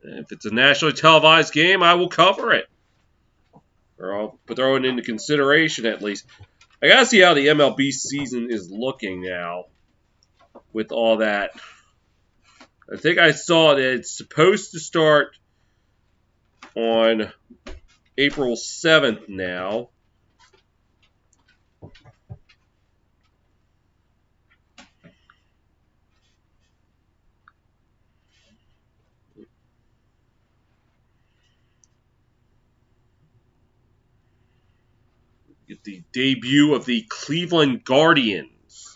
if it's a nationally televised game, I will cover it. Or I'll throw it into consideration at least. I got to see how the MLB season is looking now with all that. I think I saw that it's supposed to start on April 7th now. Get the debut of the Cleveland Guardians.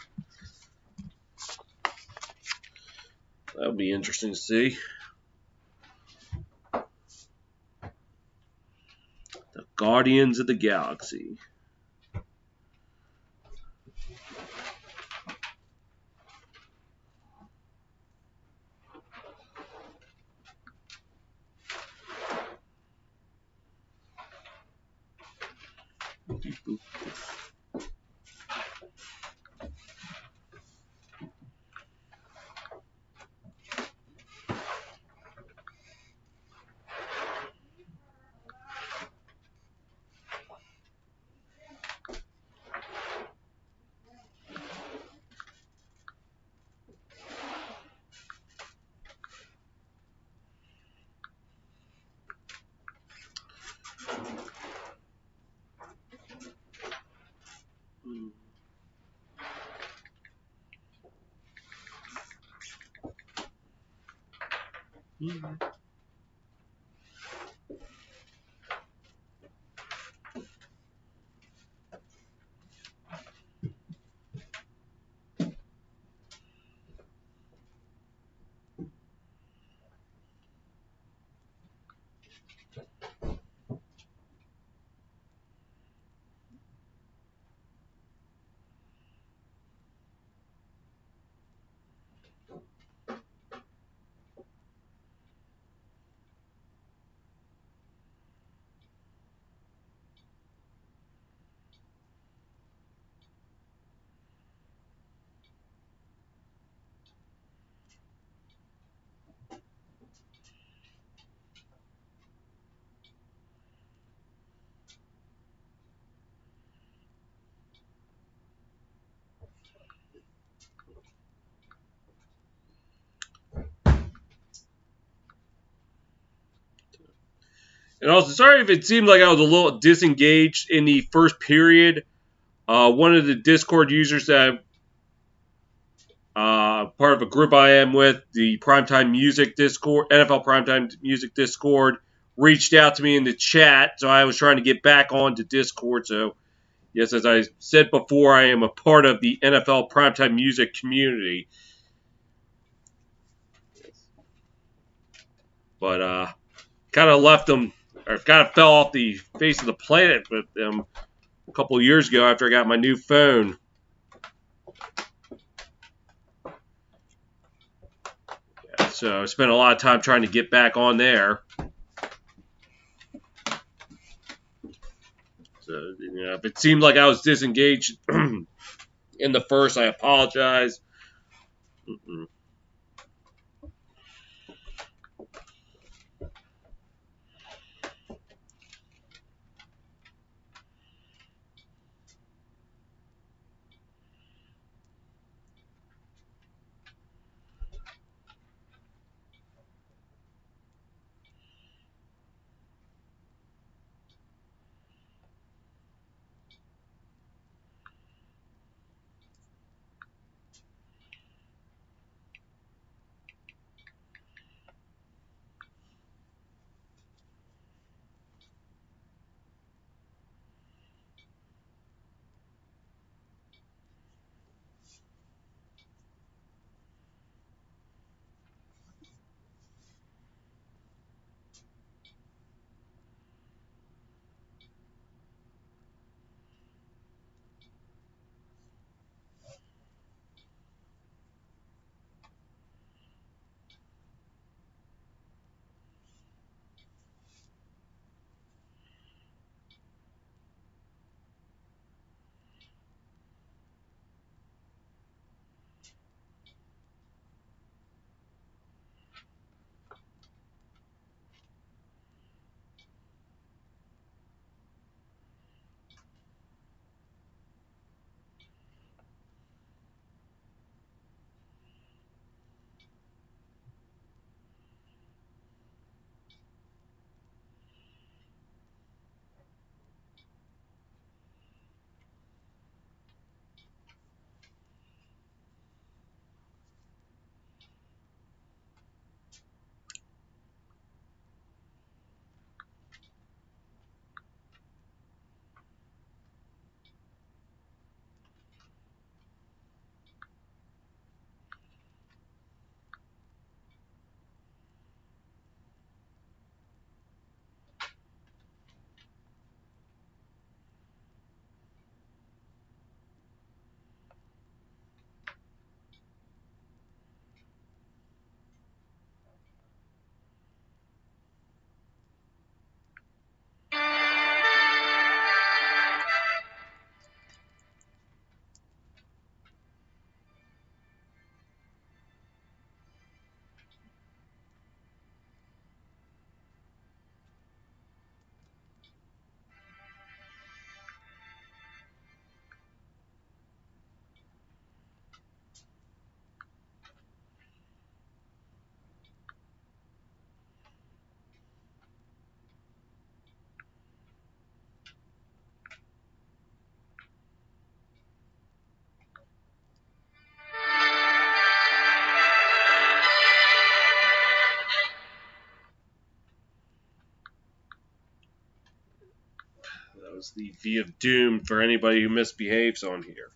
That'll be interesting to see. The Guardians of the Galaxy. And also, sorry if it seemed like I was a little disengaged in the first period. One of the Discord users that part of a group I am with, the Primetime Music Discord, NFL Primetime Music Discord, reached out to me in the chat, so I was trying to get back onto Discord. So, yes, as I said before, I am a part of the NFL Primetime Music community. But kind of left them, or kind of fell off the face of the planet with them a couple of years ago after I got my new phone. So I spent a lot of time trying to get back on there. So, if it seemed like I was disengaged in the first, I apologize. That was the V of Doom for anybody who misbehaves on here.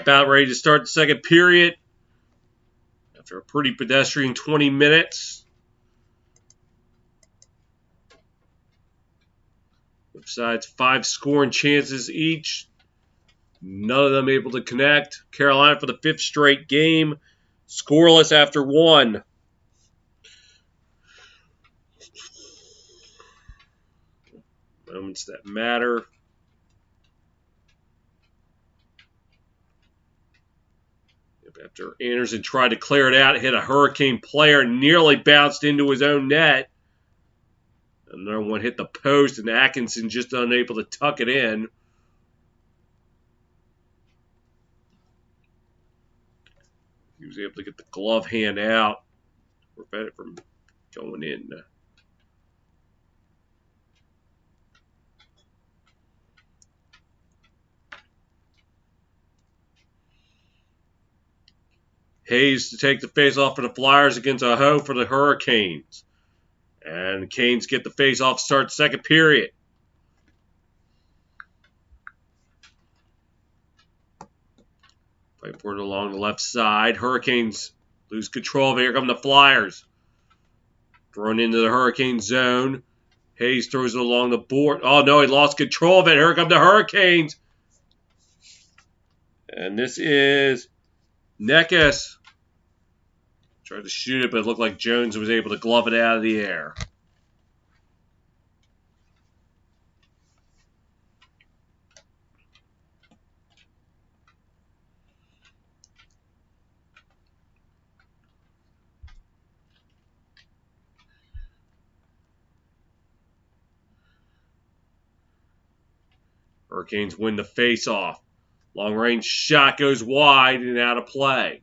about ready to start the second period. After a pretty pedestrian 20 minutes. Both sides 5 scoring chances each. None of them able to connect. Carolina for the 5th straight game. Scoreless after 1. Moments that matter. After Anderson tried to clear it out, hit a Hurricane player, nearly bounced into his own net. Another one hit the post, and Atkinson just unable to tuck it in. He was able to get the glove hand out, prevent it from going in. Hayes to take the face-off for the Flyers against Aho for the Hurricanes. And the Canes get the face-off, start second period. Fight for it along the left side. Hurricanes lose control of it. Here come the Flyers. Thrown into the Hurricane zone. Hayes throws it along the board. Oh, no, he lost control of it. Here come the Hurricanes. And this is Neckes. Tried to shoot it, but it looked like Jones was able to glove it out of the air. Hurricanes win the face-off. Long-range shot goes wide and out of play.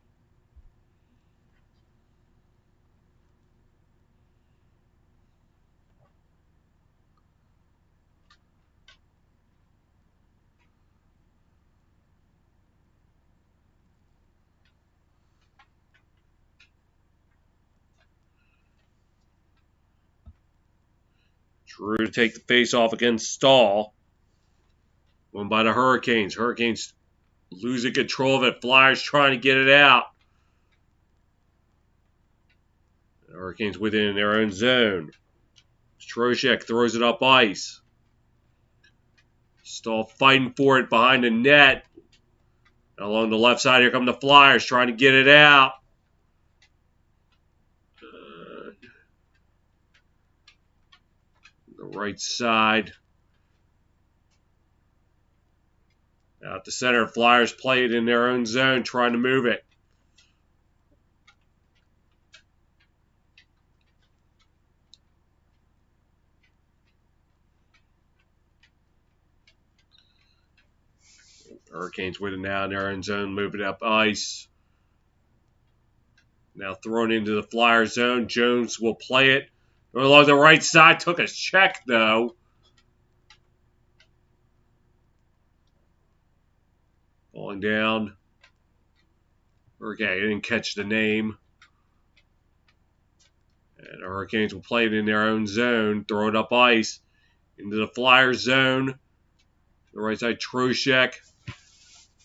Drew to take the face-off against Stahl. Won by the Hurricanes. Hurricanes losing control of it. Flyers trying to get it out. The Hurricanes within their own zone. Trocheck throws it up ice. Stahl fighting for it behind the net. And along the left side, here come the Flyers trying to get it out. The right side. Out the center, Flyers play it in their own zone, trying to move it. Hurricanes with it now in their own zone, moving up ice. Now thrown into the Flyer zone. Jones will play it. Along the right side, took a check though. Falling down. Okay, I didn't catch the name. And the Hurricanes will play it in their own zone. Throw it up ice. Into the Flyer zone. The right side, Trocheck.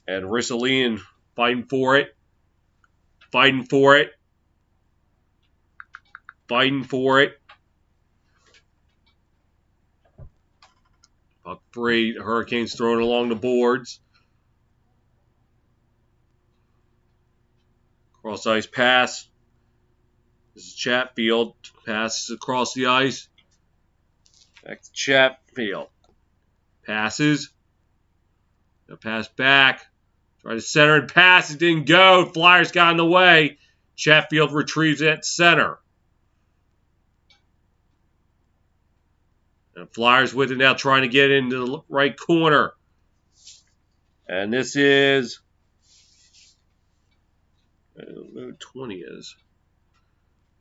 And Risselian fighting for it. Fighting for it. Fighting for it. Puck free. The Hurricanes throwing along the boards. Cross ice pass. This is Chatfield. Passes across the ice. Back to Chatfield. Passes. Now pass back. Try to center and pass. It didn't go. Flyers got in the way. Chatfield retrieves it at center. And Flyers with it now, trying to get into the right corner. And this is... I don't know who 20 is.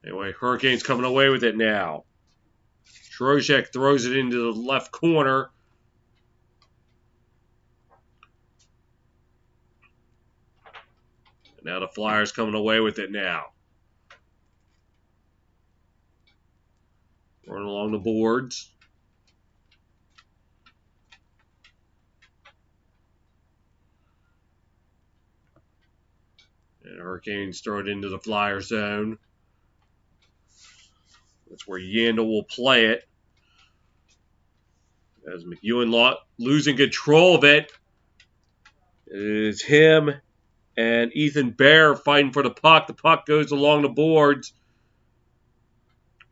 Anyway, Hurricanes coming away with it now. Trocheck throws it into the left corner. Now the Flyers coming away with it now. Running along the boards. And Hurricanes throw it into the Flyer zone. That's where Yandel will play it. As McEwen losing control of it. It is him and Ethan Bear fighting for the puck. The puck goes along the boards.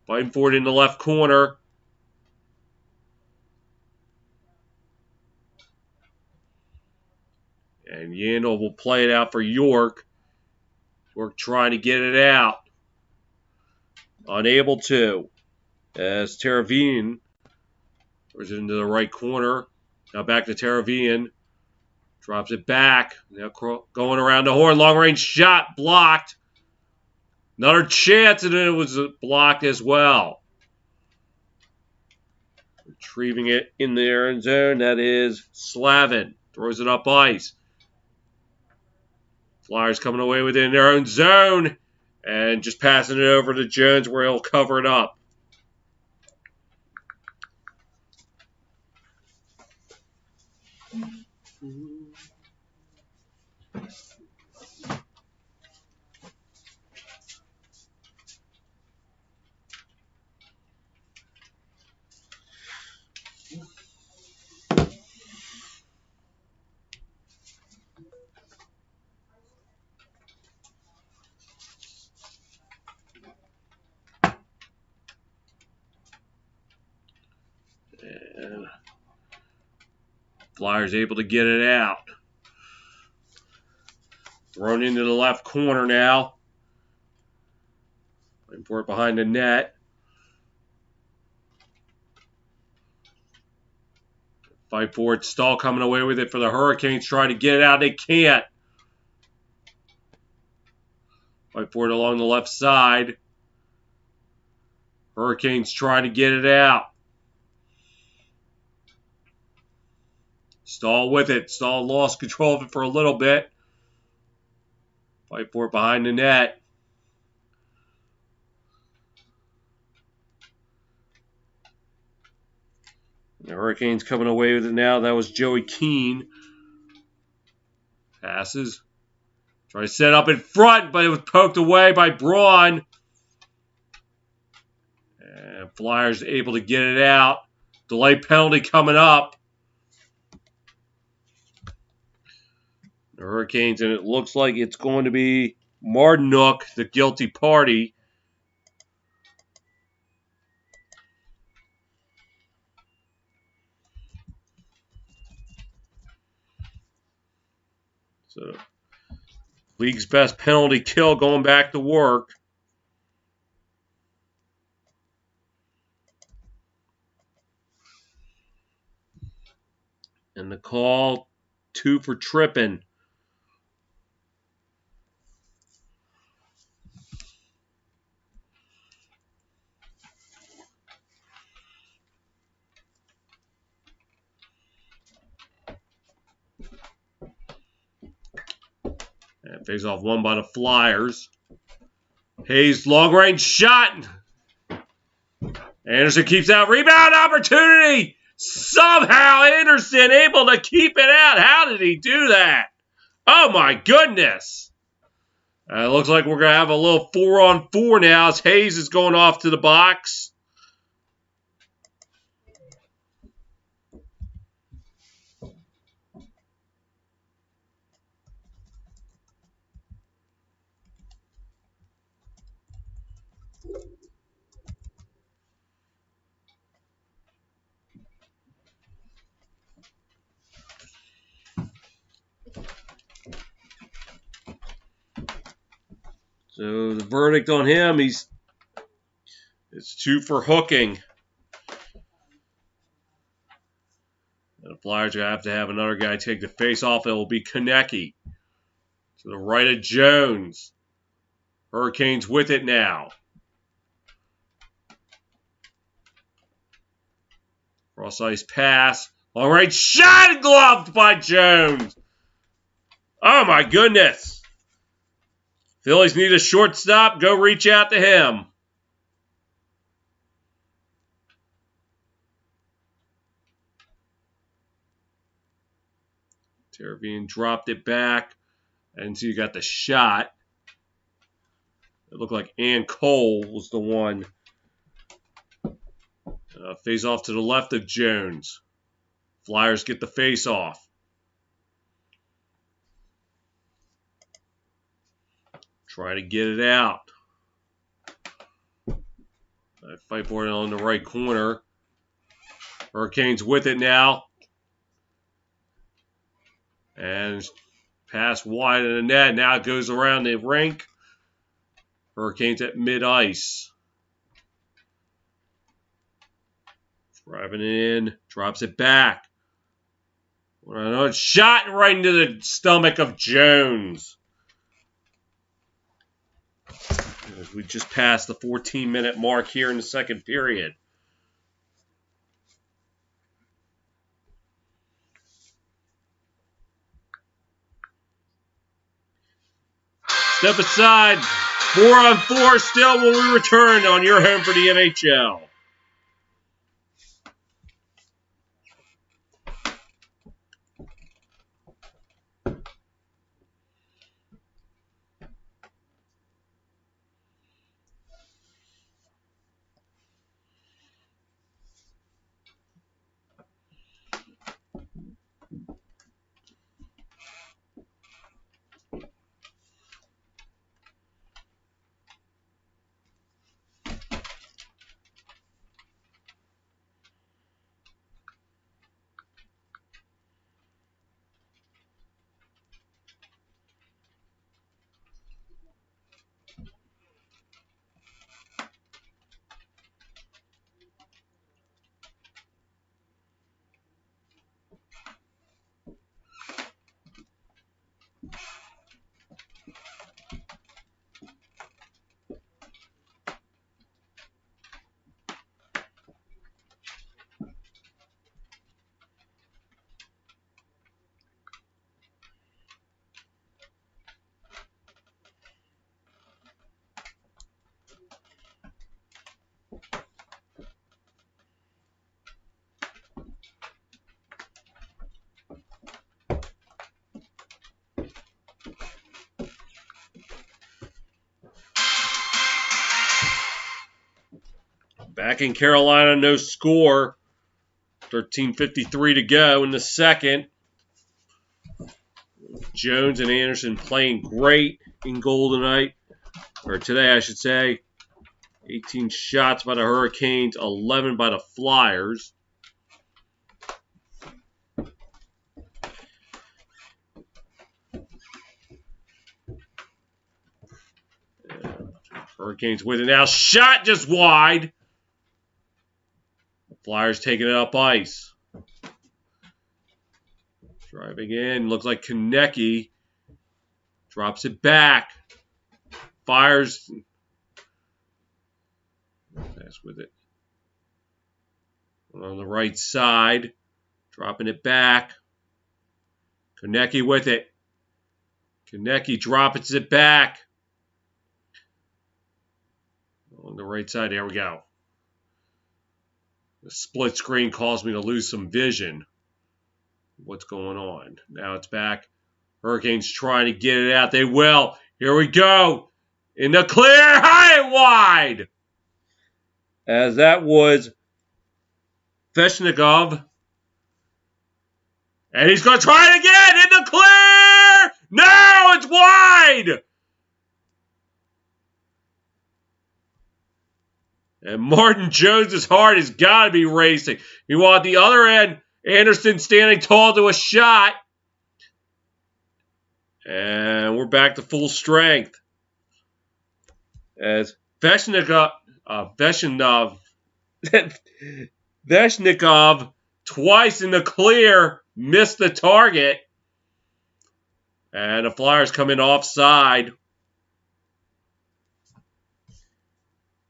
Fighting for it in the left corner. And Yandel will play it out for York. York trying to get it out. Unable to. As Teravian throws it into the right corner. Now back to Teravian. Drops it back. Now going around the horn. Long range shot blocked. Another chance, and it was blocked as well. Retrieving it in the end zone. That is Slavin. Throws it up ice. Flyers coming away with it in their own zone. And just passing it over to Jones where he'll cover it up. And Flyers able to get it out. Thrown into the left corner now. Waiting for it behind the net. Fight for it. Stahl coming away with it for the Hurricanes. Trying to get it out. They can't. Fight for it along the left side. Hurricanes trying to get it out. Stahl with it. Stahl lost control of it for a little bit. Fight for it behind the net. The Hurricanes coming away with it now. That was Joey Keane. Passes. Try to set up in front, but it was poked away by Braun. And Flyers able to get it out. Delay penalty coming up. The Hurricanes, and it looks like it's going to be Martinuk, the guilty party. So, league's best penalty kill going back to work. And the call, 2 for tripping. And face off one by the Flyers. Hayes, long range shot. Anderson keeps out. Rebound opportunity. Somehow Anderson able to keep it out. How did he do that? Oh my goodness. It looks like we're going to have a little 4-on-4 now as Hayes is going off to the box. So the verdict on him, it's 2 for hooking. And the Flyers are going to have another guy take the face off. It will be Konecki. To the right of Jones. Hurricanes with it now. Cross ice pass. Long range shot, gloved by Jones. Oh my goodness. Phillies need a shortstop. Go reach out to him. Teravian dropped it back. And so you got the shot. It looked like Ann Cole was the one. Face off to the left of Jones. Flyers get the face off. Try to get it out. Fight for it on the right corner. Hurricanes with it now. And pass wide of the net. Now it goes around the rink. Hurricanes at mid-ice. Driving it in. Drops it back. Another shot right into the stomach of Jones. As we just passed the 14-minute mark here in the second period. Step aside. 4-on-4 still when we return on your home for the NHL. Back in Carolina, no score. 13:53 to go in the second. Jones and Anderson playing great in goal tonight. Or today, I should say. 18 shots by the Hurricanes, 11 by the Flyers. Hurricanes with it now. Shot just wide. Flyers taking it up ice. Driving in. Looks like Konecny drops it back. Fires. Pass with it. On the right side. Dropping it back. Konecny with it. Konecny drops it back. On the right side. There we go. The split screen caused me to lose some vision. What's going on? Now it's back. Hurricanes trying to get it out. They will. Here we go. In the clear, high and wide. As that was Svechnikov. And he's going to try it again. In the clear. No, it's wide. And Martin Jones' heart has got to be racing. Meanwhile, at the other end, Anderson standing tall to a shot. And we're back to full strength. As Svechnikov twice in the clear missed the target. And the Flyers come in offside.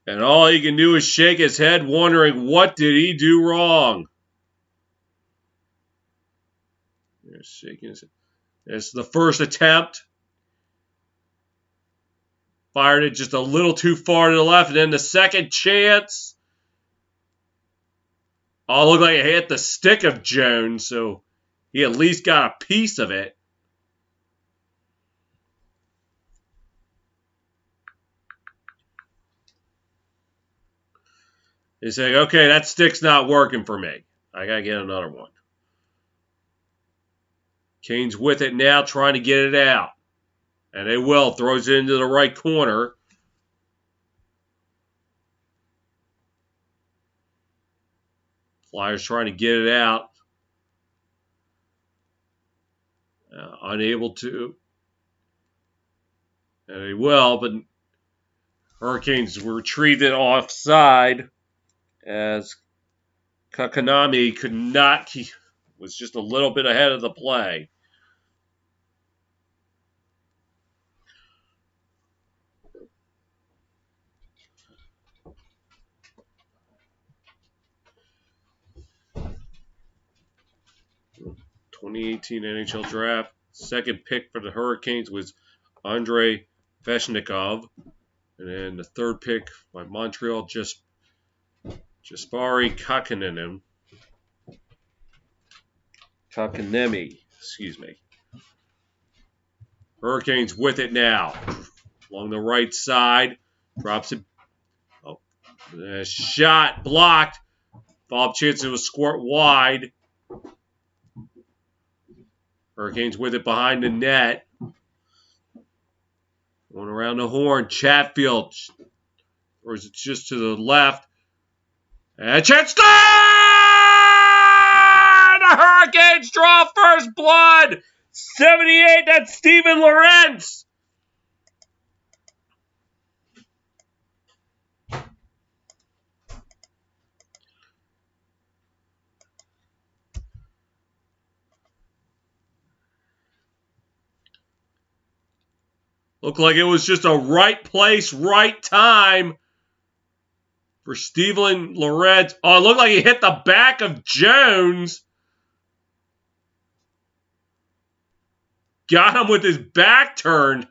And all he can do is shake his head, wondering what did he do wrong. There's shaking his head. It's the first attempt. Fired it just a little too far to the left. And then the second chance. Oh, it looked like it hit the stick of Jones, so he at least got a piece of it. He's saying, okay, that stick's not working for me. I got to get another one. Canes with it now, trying to get it out. And they will. Throws it into the right corner. Flyers trying to get it out. Unable to. And they will, but Hurricanes retreated offside as Kakanami could not keep, was just a little bit ahead of the play. (2018) NHL draft. Second pick for the Hurricanes was Andrei Veshnikov. And then the third pick by Montreal, Jesperi Kotkaniemi, excuse me. Hurricanes with it now. Along the right side. Drops it. Oh, shot blocked. Follow-up chance to squirt wide. Hurricanes with it behind the net. Going around the horn. Chatfield. Or is it just to the left? And chance. The Hurricanes draw first blood. 78. That's Steven Lorentz. Looked like it was just a right place, right time for Steven Lorentz. Oh, it looked like he hit the back of Jones. Got him with his back turned.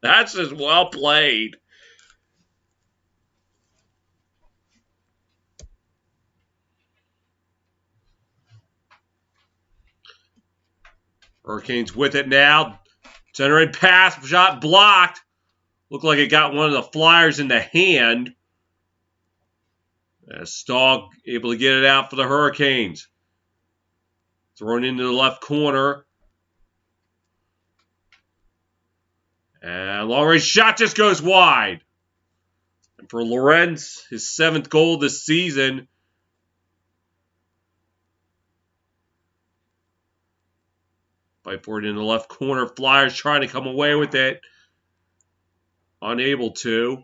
That's just well played. Hurricanes with it now. Centering pass, shot blocked. Looked like it got one of the Flyers in the hand. As Stahl able to get it out for the Hurricanes. Thrown into the left corner. And long range shot just goes wide. And for Lorentz, his 7th goal this season. Fight for it in the left corner. Flyers trying to come away with it. Unable to.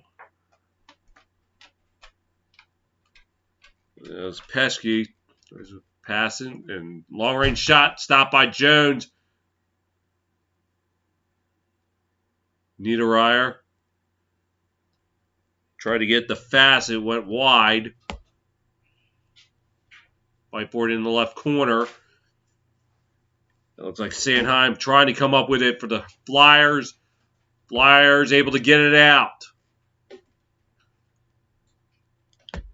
There's Pesky. There's a passing and long range shot stopped by Jones. Niederreiter tried to get the fast. It went wide. Fight for it in the left corner. It looks like Sanheim trying to come up with it for the Flyers. Flyers able to get it out.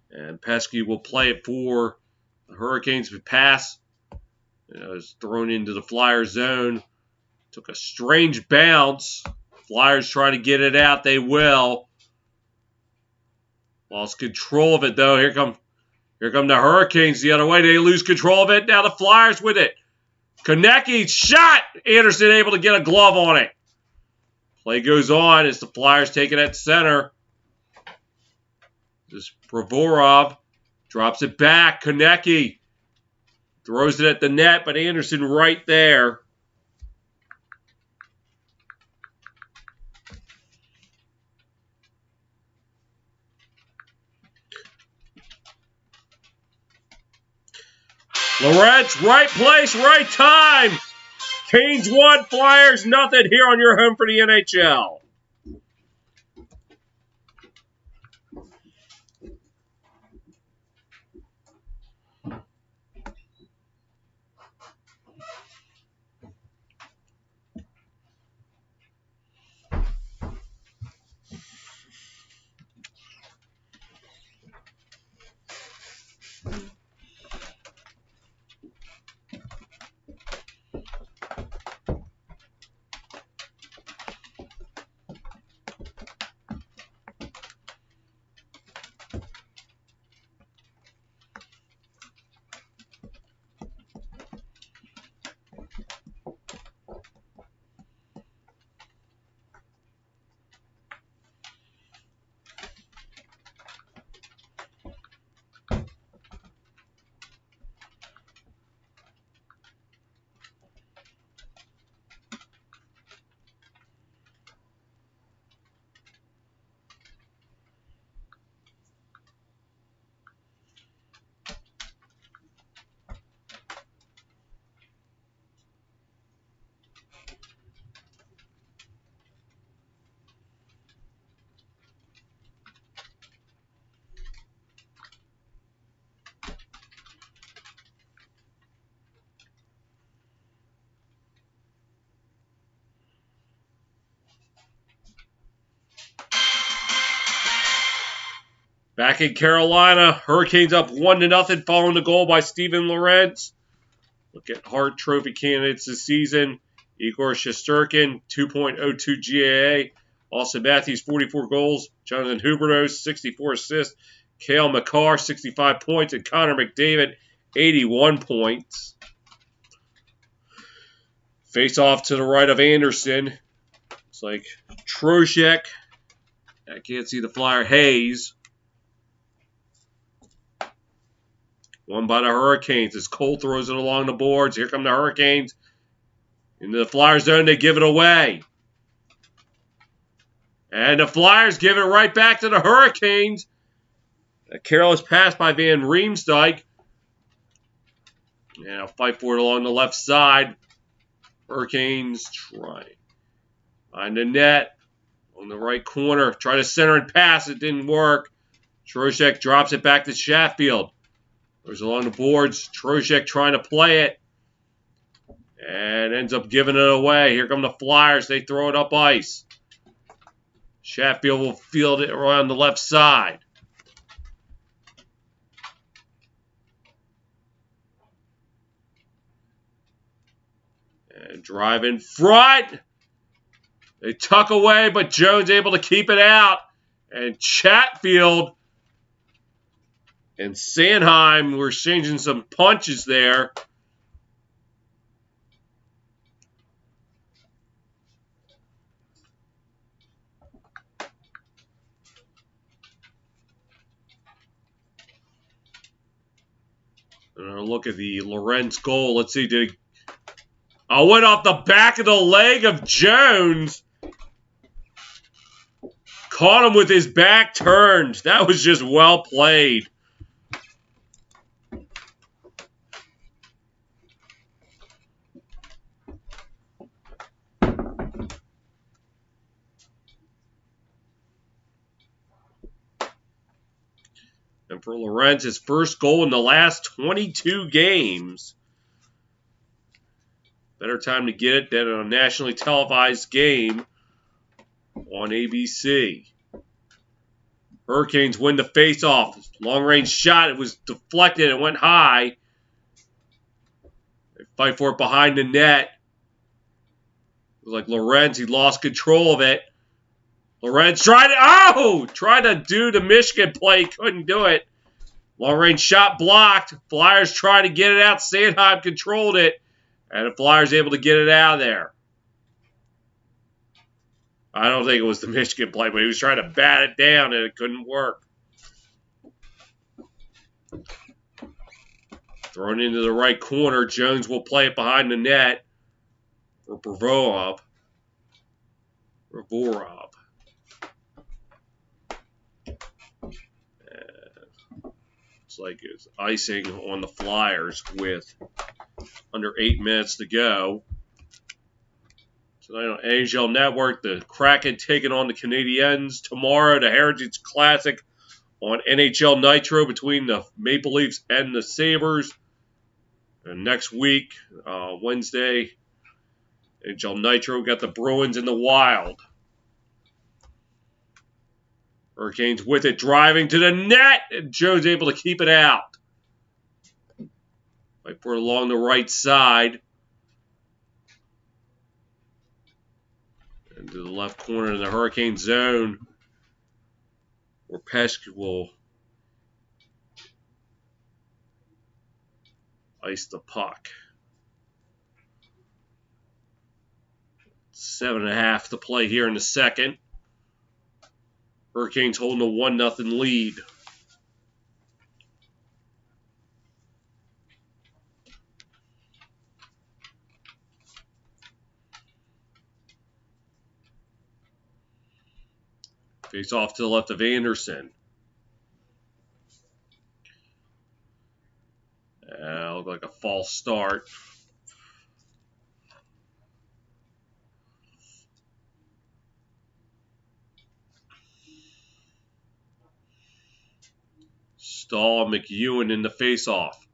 And Pesky will play it for the Hurricanes. Pass. It was thrown into the Flyers zone. Took a strange bounce. Flyers trying to get it out. They will. Lost control of it, though. Here come the Hurricanes the other way. They lose control of it. Now the Flyers with it. Konecny shot. Anderson able to get a glove on it. Play goes on as the Flyers take it at center. This Provorov drops it back. Konecny throws it at the net, but Anderson right there. Lorentz, right place, right time. Canes 1, Flyers nothing here on your home for the NHL. Back in Carolina, Hurricanes up 1-0 following the goal by Steven Lorentz. Look at Hart Trophy candidates this season. Igor Shesterkin, 2.02 GAA. Austin Matthews, 44 goals. Jonathan Huberdeau, 64 assists. Cale Makar, 65 points. And Connor McDavid, 81 points. Face off to the right of Anderson. It's like Trocheck. I can't see the flyer. Hayes. Won by the Hurricanes as Cole throws it along the boards. Here come the Hurricanes. Into the Flyer zone, they give it away. And the Flyers give it right back to the Hurricanes. A careless pass by Van Riemsdyk. And a fight for it along the left side. Hurricanes try. Find the net on the right corner. Try to center and pass. It didn't work. Trocheck drops it back to Sheffield. Goes along the boards. Trocheck trying to play it. And ends up giving it away. Here come the Flyers. They throw it up ice. Sheffield will field it around the left side. And drive in front. They tuck away, but Jones able to keep it out. And Chatfield and Sanheim were exchanging some punches there. And look at the Lorentz goal. Let's see, did it went off the back of the leg of Jones. Caught him with his back turned. That was just well played. And for Lorentz, his first goal in the last 22 games. Better time to get it than a nationally televised game on ABC. Hurricanes win the faceoff. Long-range shot. It was deflected. It went high. They fight for it behind the net. It was like Lorentz. He lost control of it. Lorentz tried to do the Michigan play. Couldn't do it. Long-range shot blocked. Flyers try to get it out. Sanheim controlled it. And the Flyers able to get it out of there. I don't think it was the Michigan play, but he was trying to bat it down, and it couldn't work. Thrown into the right corner. Jones will play it behind the net for Provorov. It's like it's icing on the Flyers with under 8 minutes to go. Tonight on NHL Network, the Kraken taking on the Canadiens. Tomorrow, the Heritage Classic on NHL Nitro between the Maple Leafs and the Sabres. And next week, Wednesday, NHL Nitro, got the Bruins and the Wild. Hurricanes with it, driving to the net, and Jones able to keep it out. Fight for it along the right side. Into the left corner in the Hurricane zone, where Pesk will ice the puck. 7.5 to play here in the second. Hurricanes holding a 1-0 lead. Face off to the left of Anderson. Looked like a false start. Stahl, McEwen in the face-off.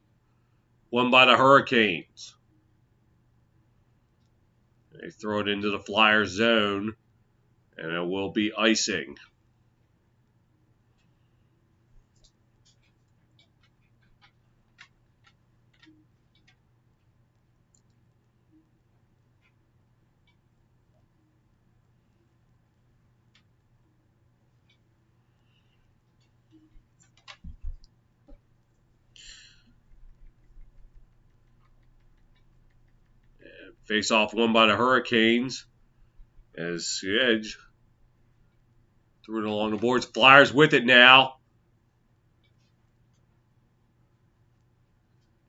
Won by the Hurricanes. They throw it into the Flyer zone, and it will be icing. Face-off won by the Hurricanes as Edge threw it along the boards. Flyers with it now.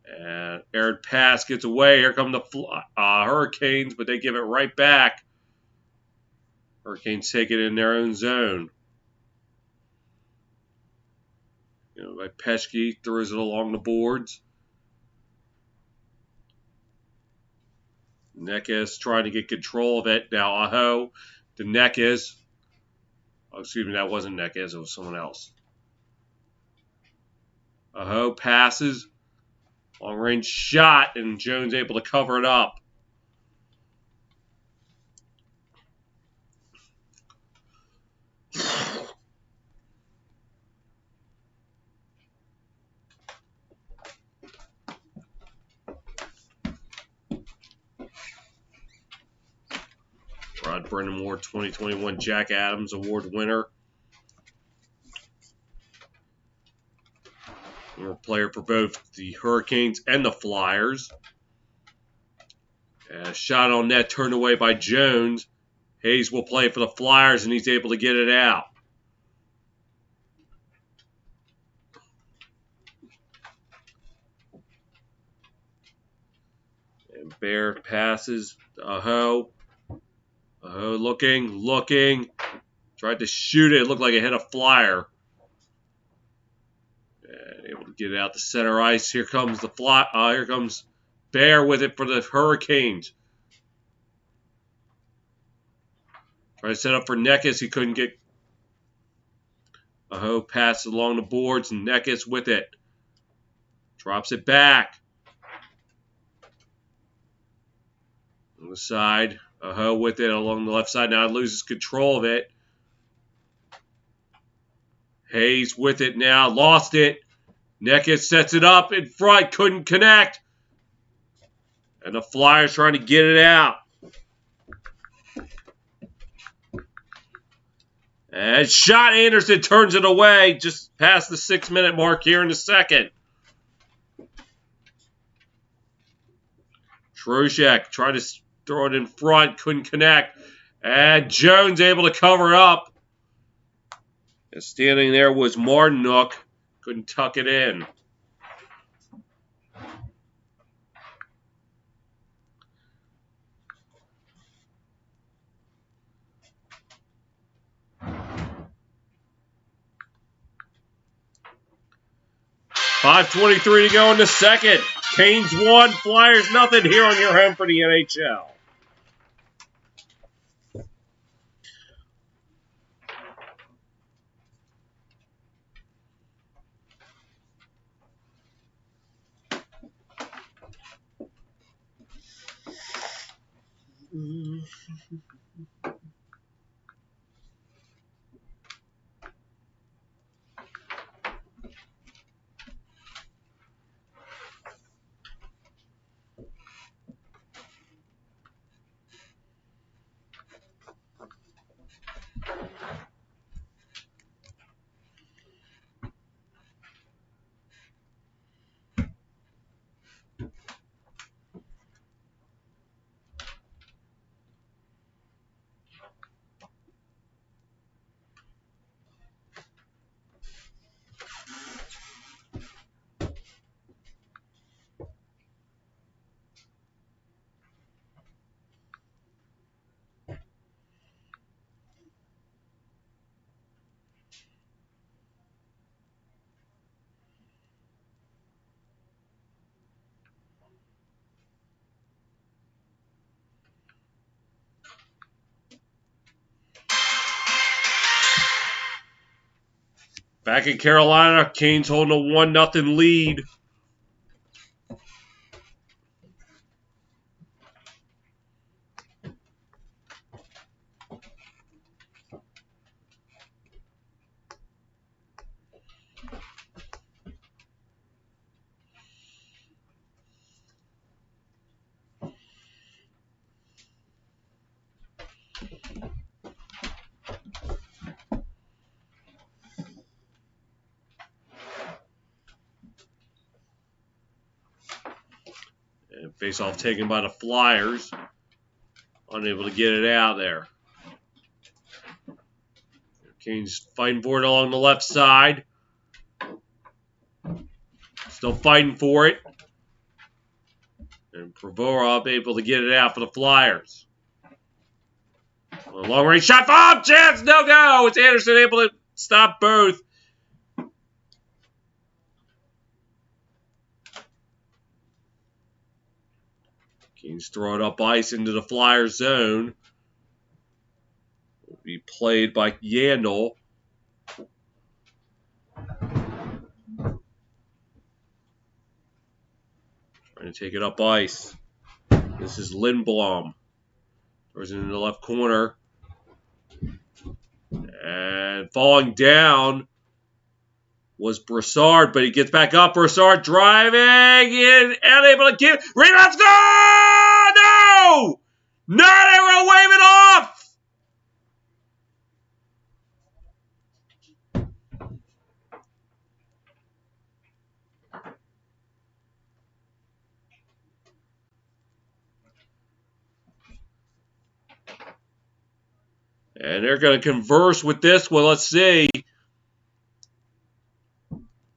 And aired pass gets away. Here come the Hurricanes, but they give it right back. Hurricanes take it in their own zone. By Peshke, throws it along the boards. Nekes trying to get control of it. Now Aho to Nekes. Oh, excuse me, that wasn't Nekes, it was someone else. Aho passes. Long range shot, and Jones able to cover it up. Rod Brennamore, 2021 Jack Adams Award winner. Former player for both the Hurricanes and the Flyers. A shot on net turned away by Jones. Hayes will play for the Flyers, and he's able to get it out. And Bear passes to Aho. Aho looking. Tried to shoot it. It looked like it hit a Flyer. And able to get it out the center ice. Here comes here comes Bear with it for the Hurricanes. Tried to set up for Nekes. He couldn't get. Aho passes along the boards, and Nekes with it. Drops it back. On the side. Aho with it along the left side. Now loses control of it. Hayes with it now. Lost it. Nekes sets it up in front. Couldn't connect. And the Flyers trying to get it out. And shot Anderson turns it away just past the 6-minute mark here in the second. Trocheck tried to throw it in front. Couldn't connect. And Jones able to cover up. And standing there was Martinook. Couldn't tuck it in. .5:23 to go in the second. Canes 1, Flyers nothing here on your home for the NHL. Back in Carolina, Canes holding a 1-0 lead. Face-off taken by the Flyers. Unable to get it out there. Kane's fighting for it along the left side. Still fighting for it. And Provorov able to get it out for the Flyers. A long-range shot. Oh, chance! No go! It's Anderson able to stop both. Kane's throwing up ice into the Flyers zone. Will be played by Yandel. Trying to take it up ice. This is Lindblom. Throws it in the left corner. And falling down was Brassard, but he gets back up. Brassard driving in, unable to get. Rebound score! No! Not able to wave it off! And they're going to converse with this one. Let's see.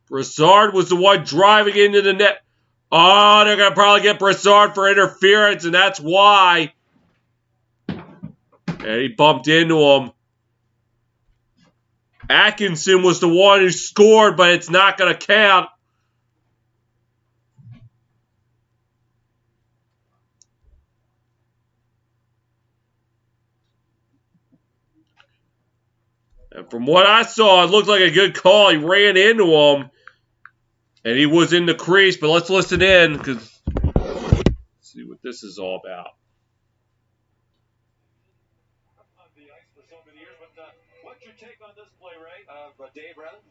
Brassard was the one driving into the net. Oh, they're going to probably get Brassard for interference, and that's why. And he bumped into him. Atkinson was the one who scored, but it's not going to count. And from what I saw, it looked like a good call. He ran into him, and he was in the crease. But let's listen in, because let's see what this is all about. On the ice for so many years, but what's your take on this play, Ray? Dave, rather?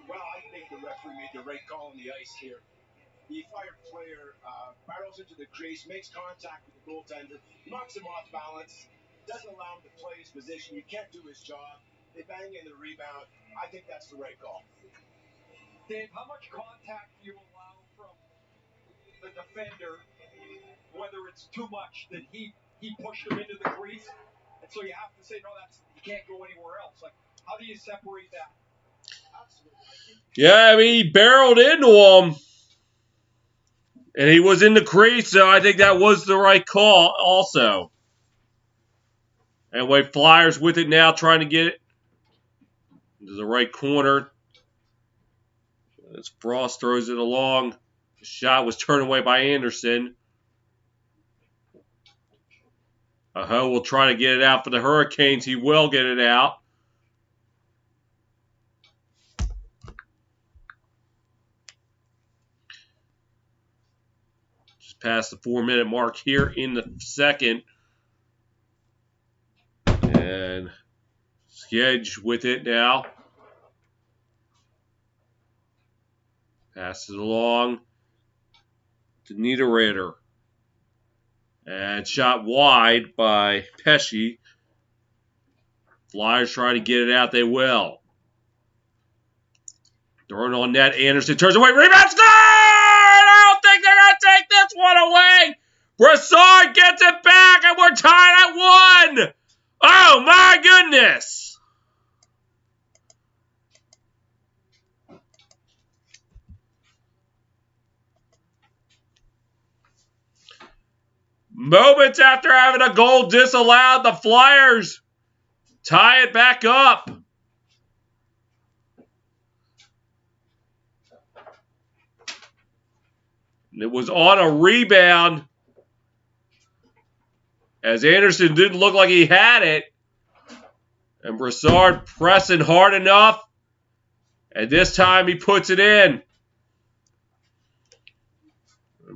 Well, I think the referee made the right call on the ice here. The fired player barrels into the crease, makes contact with the goaltender, knocks him off balance, doesn't allow him to play his position. He can't do his job. They bang in the rebound. I think that's the right call. Dave, how much contact do you allow from the defender, whether it's too much that he pushed him into the crease, and so you have to say, no, he can't go anywhere else. Like, how do you separate that? Yeah, I mean, he barreled into him, and he was in the crease, so I think that was the right call also. Anyway, Flyers with it now, trying to get it into the right corner. As Frost throws it along. The shot was turned away by Anderson. Aho will try to get it out for the Hurricanes. He will get it out. Just past the 4-minute mark here in the second. And Skjedge with it now. Passes it along to Niederreiter. And shot wide by Pesce. Flyers trying to get it out. They will. Throwing on net. Anderson turns away. Rebound score! I don't think they're going to take this one away. Brassard gets it back, and we're tied at 1. Oh, my goodness. Moments after having a goal disallowed, the Flyers tie it back up. It was on a rebound, as Anderson didn't look like he had it. And Brassard pressing hard enough. And this time he puts it in.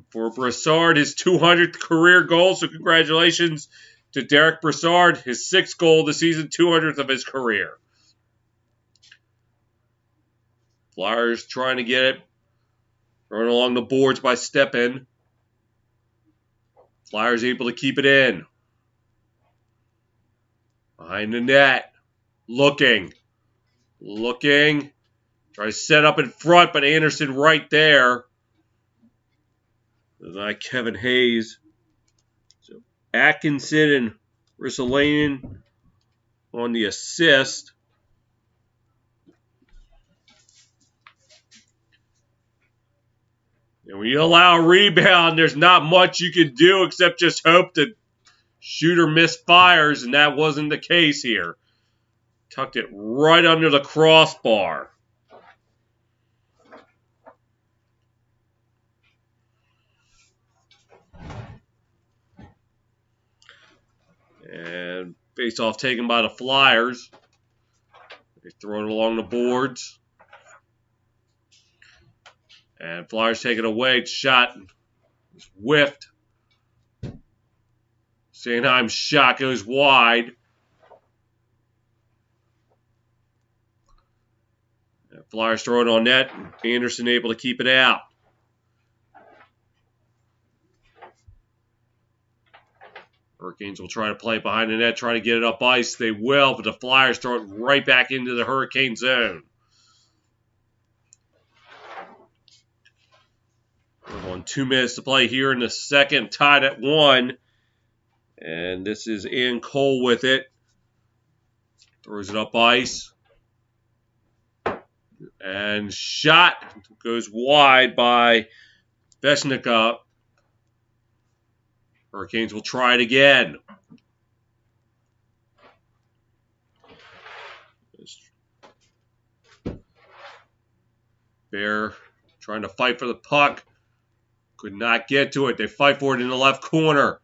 For Brassard, his 200th career goal. So congratulations to Derek Brassard. His 6th goal of the season, 200th of his career. Flyers trying to get it. Running along the boards by Steppen. Flyers able to keep it in. Behind the net. Looking. Try to set up in front, but Anderson right there. Not Kevin Hayes. So Atkinson and Ristolainen on the assist. And when you allow a rebound, there's not much you can do except just hope that shooter misfires, and that wasn't the case here. Tucked it right under the crossbar. And face-off taken by the Flyers. They throw it along the boards. And Flyers take it away. Shot is whiffed. Sanheim's shot goes wide. And Flyers throw it on net. Anderson able to keep it out. Hurricanes will try to play it behind the net, try to get it up ice. They will, but the Flyers throw it right back into the Hurricane zone. We're on 2 minutes to play here in the second, tied at 1. And this is Ian Cole with it. Throws it up ice. And shot goes wide by Veshnikov. Hurricanes will try it again. Bear trying to fight for the puck. Could not get to it. They fight for it in the left corner.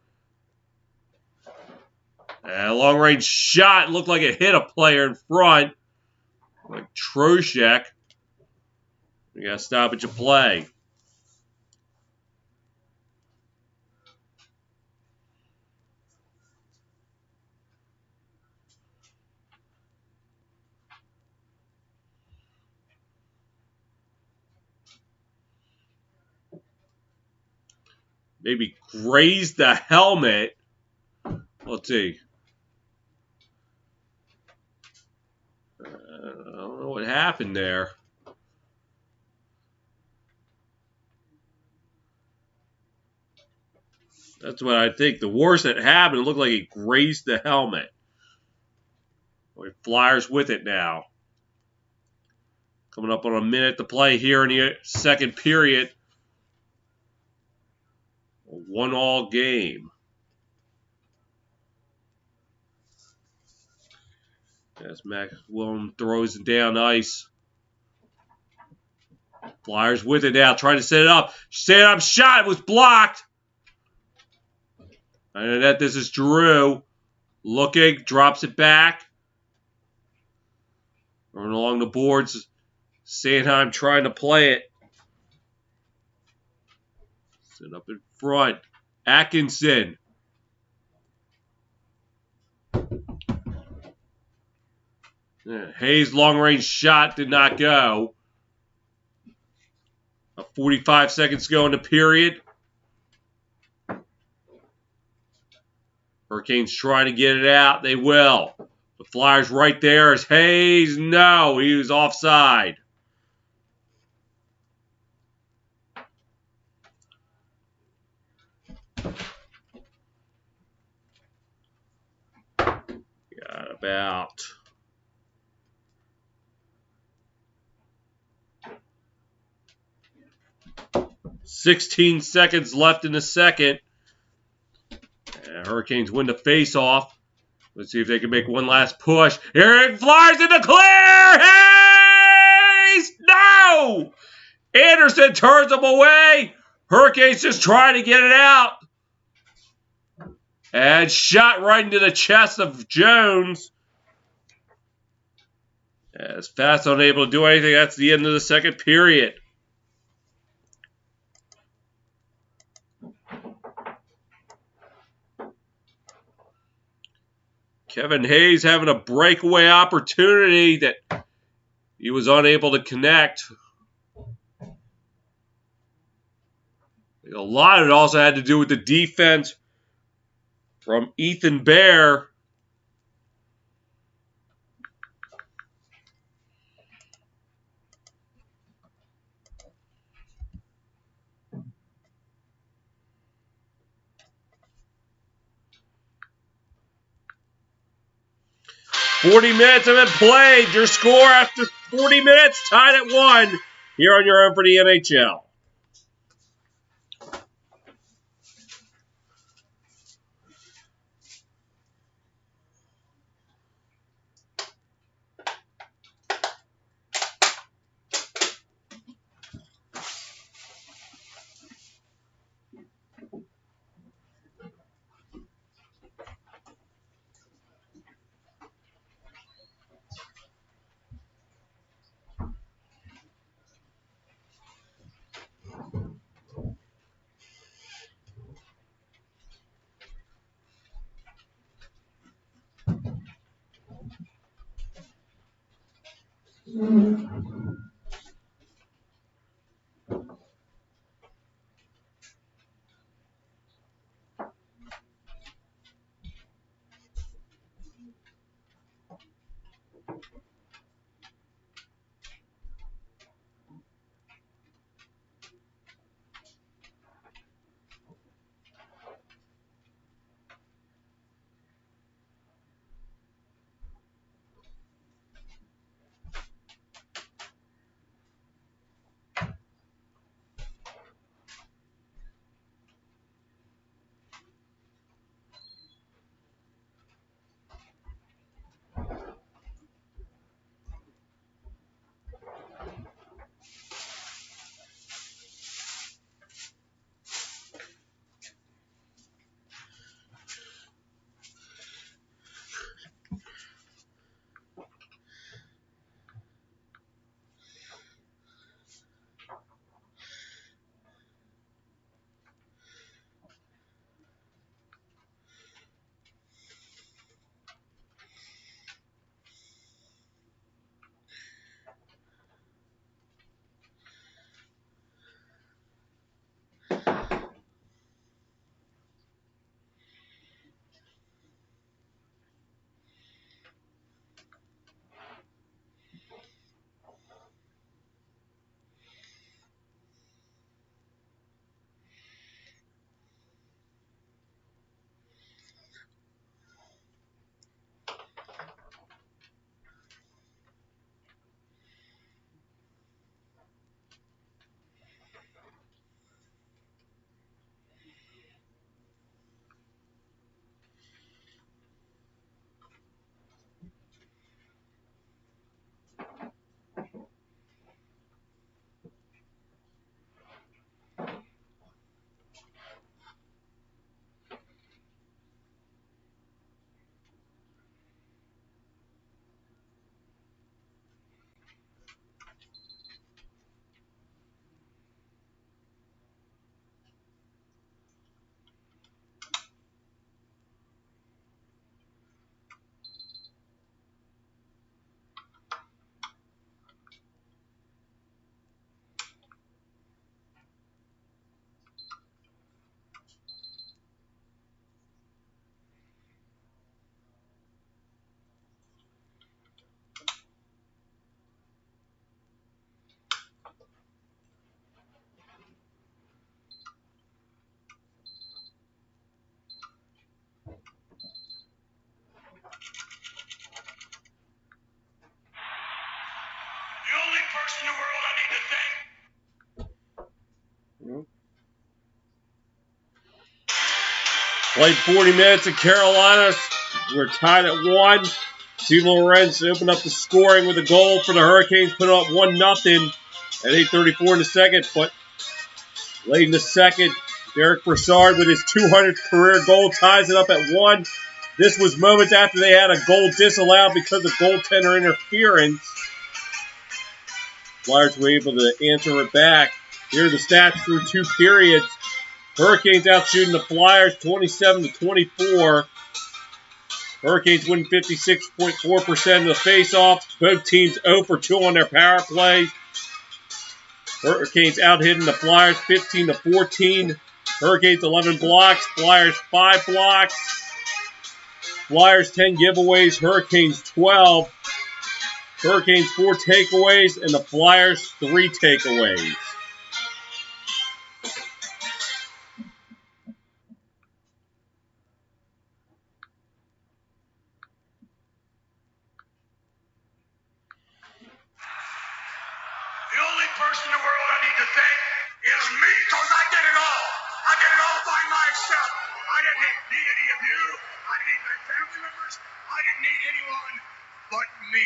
And a long-range shot. Looked like it hit a player in front. Like Trocheck. You got to stop at your play. Maybe grazed the helmet. Let's see. I don't know what happened there. That's what I think. The worst that happened, it looked like it grazed the helmet. Flyers with it now. Coming up on a minute to play here in the second period. A 1-all game. As Max Willem throws it down ice. Flyers with it now, trying to set it up. Set up shot, it was blocked. And that this is Drew. Looking, drops it back. Running along the boards. Sanheim trying to play it. Set up in front. Atkinson. Hayes' long-range shot did not go. 45 seconds to go in the period. Hurricanes trying to get it out. They will. The Flyers right there is Hayes. No, he was offside. Got about 16 seconds left in the second. And Hurricanes win the face-off. Let's see if they can make one last push. Here it flies in the clear! Hayes! No! Anderson turns him away. Hurricanes just trying to get it out. And shot right into the chest of Jones. As Fast unable to do anything, that's the end of the second period. Kevin Hayes having a breakaway opportunity that he was unable to connect. A lot of it also had to do with the defense from Ethan Bear. 40 minutes have been played. Your score after 40 minutes, tied at 1 here on your home for the NHL. Played 40 minutes in Carolina. We're tied at 1. Steve Lorenz opened up the scoring with a goal for the Hurricanes, put up 1-0 at 8:34 in the second. But late in the second, Derek Brassard with his 200th career goal ties it up at 1. This was moments after they had a goal disallowed because of goaltender interference. Flyers were able to answer it back. Here are the stats through 2 periods. Hurricanes out shooting the Flyers 27-24. Hurricanes win 56.4% of the faceoffs. Both teams 0 for 2 on their power plays. Hurricanes out hitting the Flyers 15-14. Hurricanes 11 blocks. Flyers 5 blocks. Flyers 10 giveaways. Hurricanes 12. Hurricanes 4 takeaways. And the Flyers 3 takeaways. I did it all by myself. I didn't need any of you. I didn't need my family members. I didn't need anyone but me.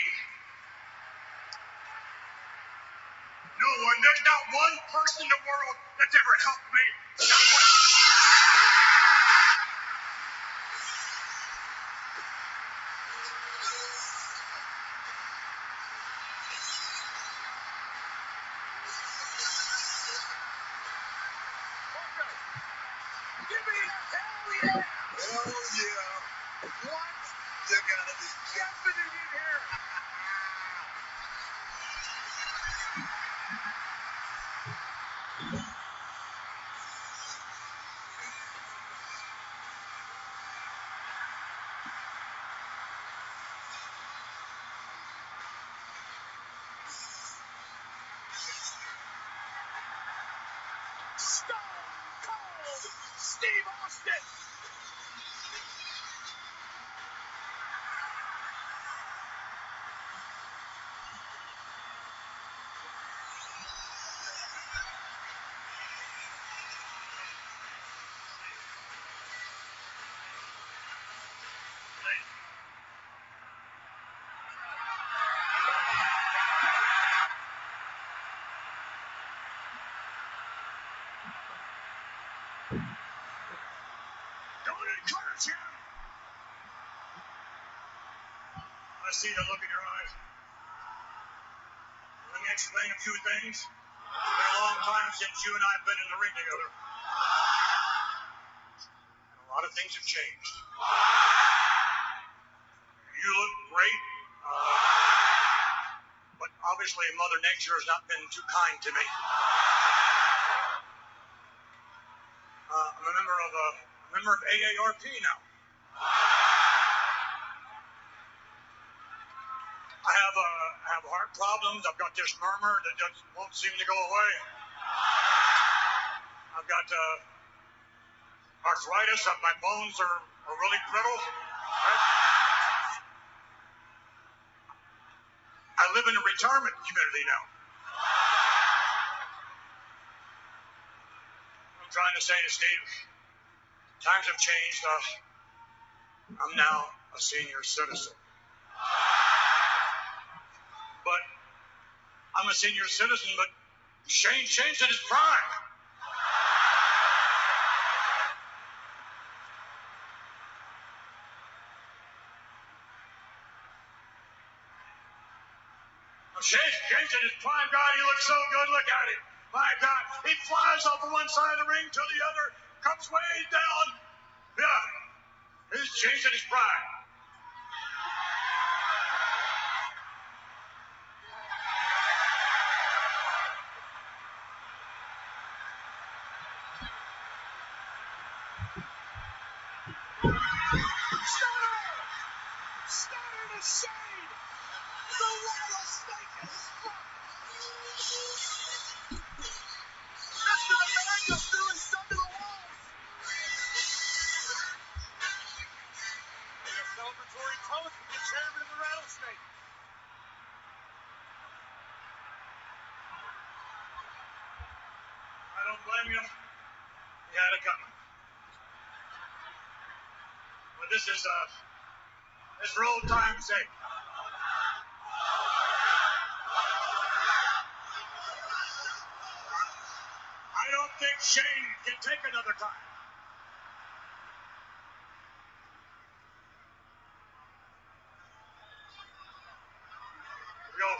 No one. There's not one person in the world that's ever helped me. Not one. Give me a hell yeah! Hell yeah! What? You gotta be definite in here! Stone Cold Steve Austin! Don't encourage him! I see the look in your eyes. Let me explain a few things. It's been a long time since you and I have been in the ring together. And a lot of things have changed. You look great. But obviously Mother Nature has not been too kind to me. I'm a member of AARP now. I have heart problems. I've got this murmur that just won't seem to go away. I've got arthritis. My bones are really brittle. I live in a retirement community now. I'm trying to say to Steve, times have changed. I'm now a senior citizen. But I'm a senior citizen, but Shane's at his prime. Shane's at his prime. God, he looks so good. Look at him. My God, he flies off of one side of the ring to the other, comes way down. Yeah, he's Shane's at his prime. Stunner to Shane. The rattlesnake is struck. Mr. Emmanuel threw his son to the walls. And a celebratory toast from the chairman of the rattlesnake. I don't blame you. You had it coming. But this is for old time's sake. I don't think Shane can take another time. Here we go.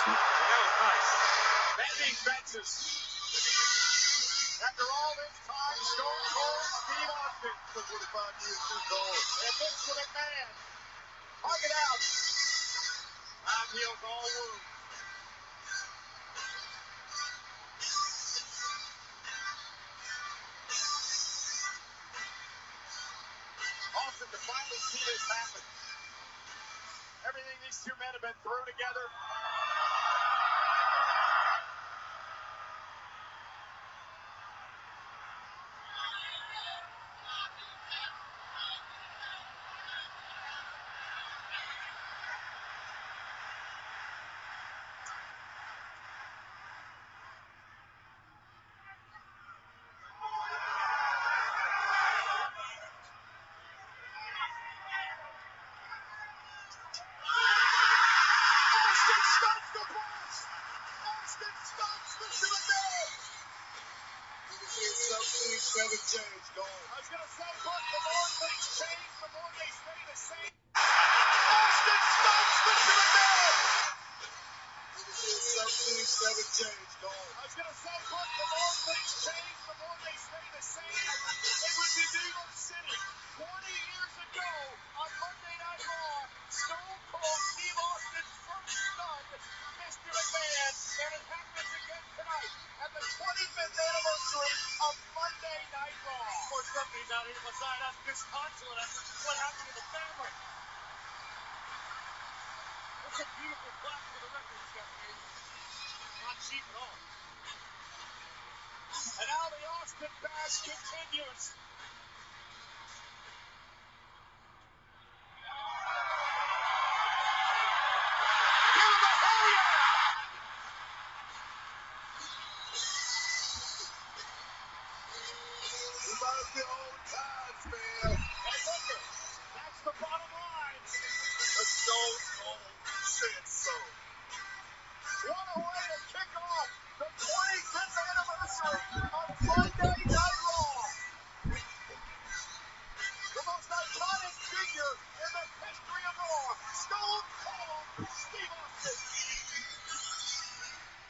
That was nice. That defenses. After all this time, Stone Cold Steve Austin. 25 years too cold. And Mr. McMahon. Hug it out. Time heals all wounds. Austin to finally see this happen. Everything these these two men have been through together. Austin stops the blast! Austin stops the shooting! Some things never change, Cole. I was going to say, look, the more things change, the more they stay the same. Austin stops the shooting! Some things never change, Cole. I was going to say, look, the more things change, the more they stay the same. It was in New York City 20 years ago on Monday Night Raw. Stone Cold Steve Austin's first stun Mr. McMahon, and it happens again tonight at the 25th anniversary of Monday Night Raw. Or somebody's out here beside us disconsolate at what happened to the family. It's a beautiful plaque for the record, Stephanie. Not cheap at all. And now the Austin bash continues. Give him a hell yeah! Reminds me of old times, man. Hey, listen, that's the bottom line. The Stone Cold said so. What a way to kick off the 25th anniversary of Monday Night Raw. The most iconic figure in the history of Raw, Stone Cold Steve Austin.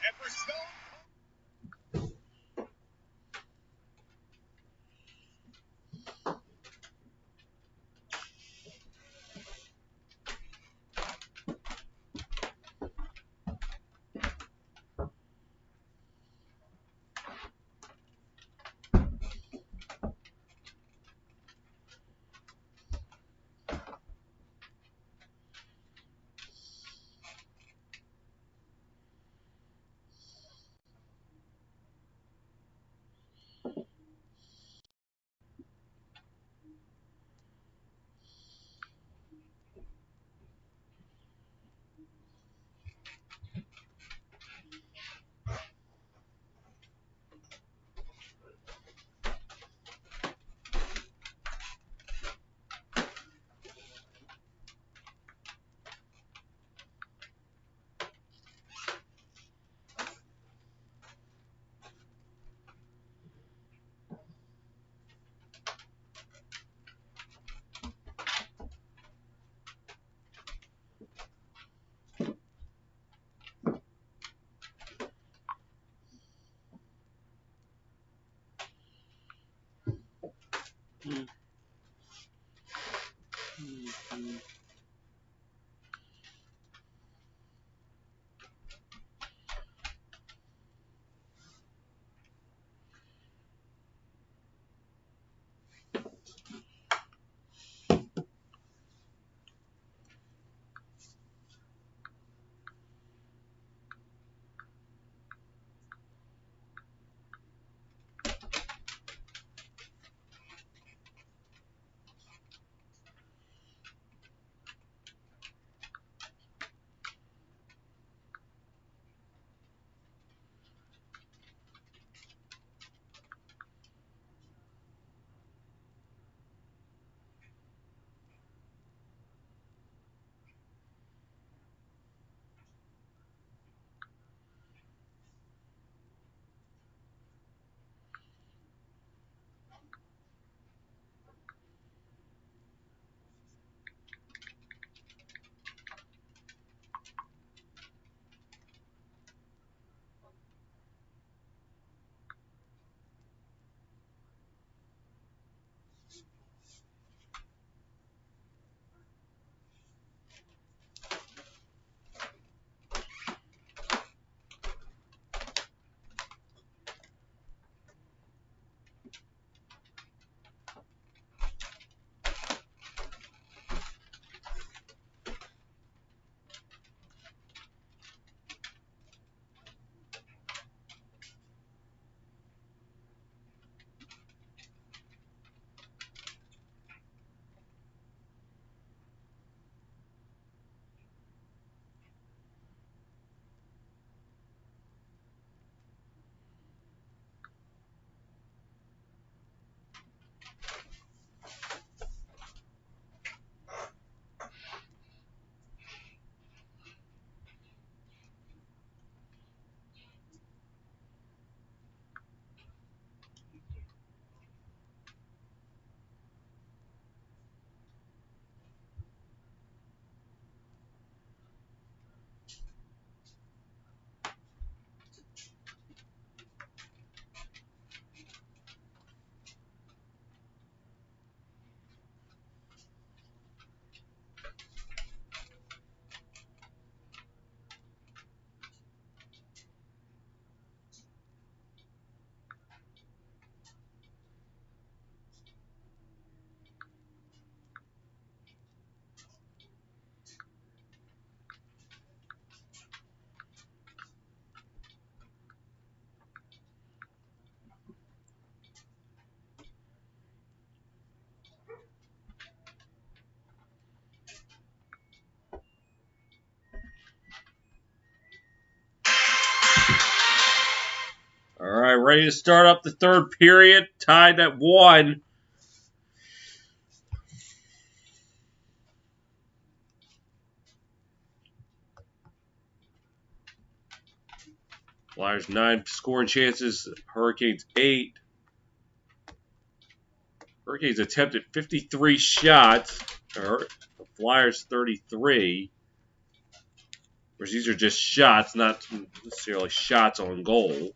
And for Stone Cold. ready to start up the third period. Tied at 1. Flyers 9 scoring chances. Hurricanes 8. Hurricanes attempted 53 shots. The Flyers 33. Of course, these are just shots, not necessarily shots on goal.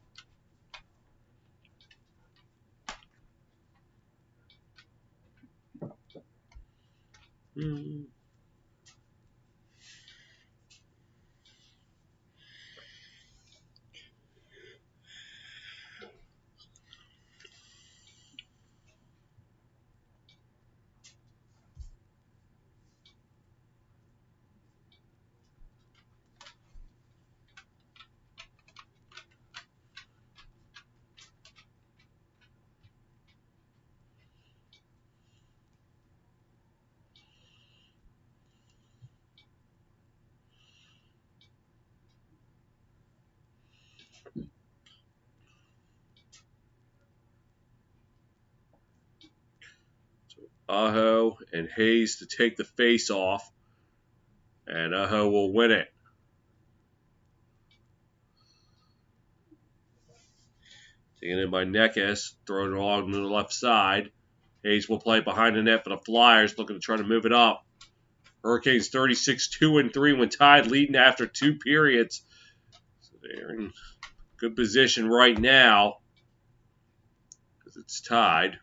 Aho and Hayes to take the face off. And Aho will win it. Taken in by Neckes, thrown along to the left side. Hayes will play behind the net for the Flyers, looking to try to move it up. Hurricanes 36-2-3 when tied, leading after 2 periods. So they're in good position right now because it's tied.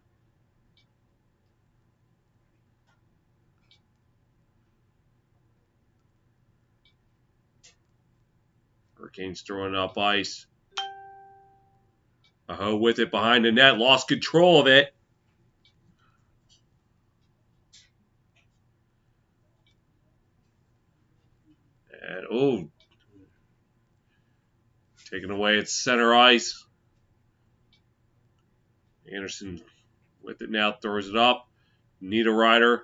Hurricanes throwing up ice. Aho with it behind the net, lost control of it. And, taken away at center ice. Anderson with it now, throws it up. Niederreiter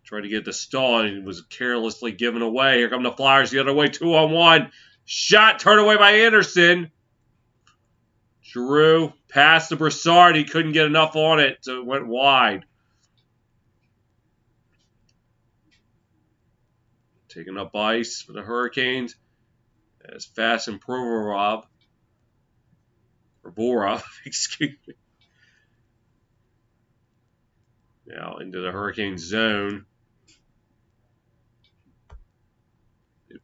tried to get the stall and was carelessly given away. Here come the Flyers the other way, 2-on-1. Shot turned away by Anderson. Giroux passed to Brassard. He couldn't get enough on it, so it went wide. Taking up ice for the Hurricanes. As fast and Provorov, excuse me. Now into the Hurricane zone.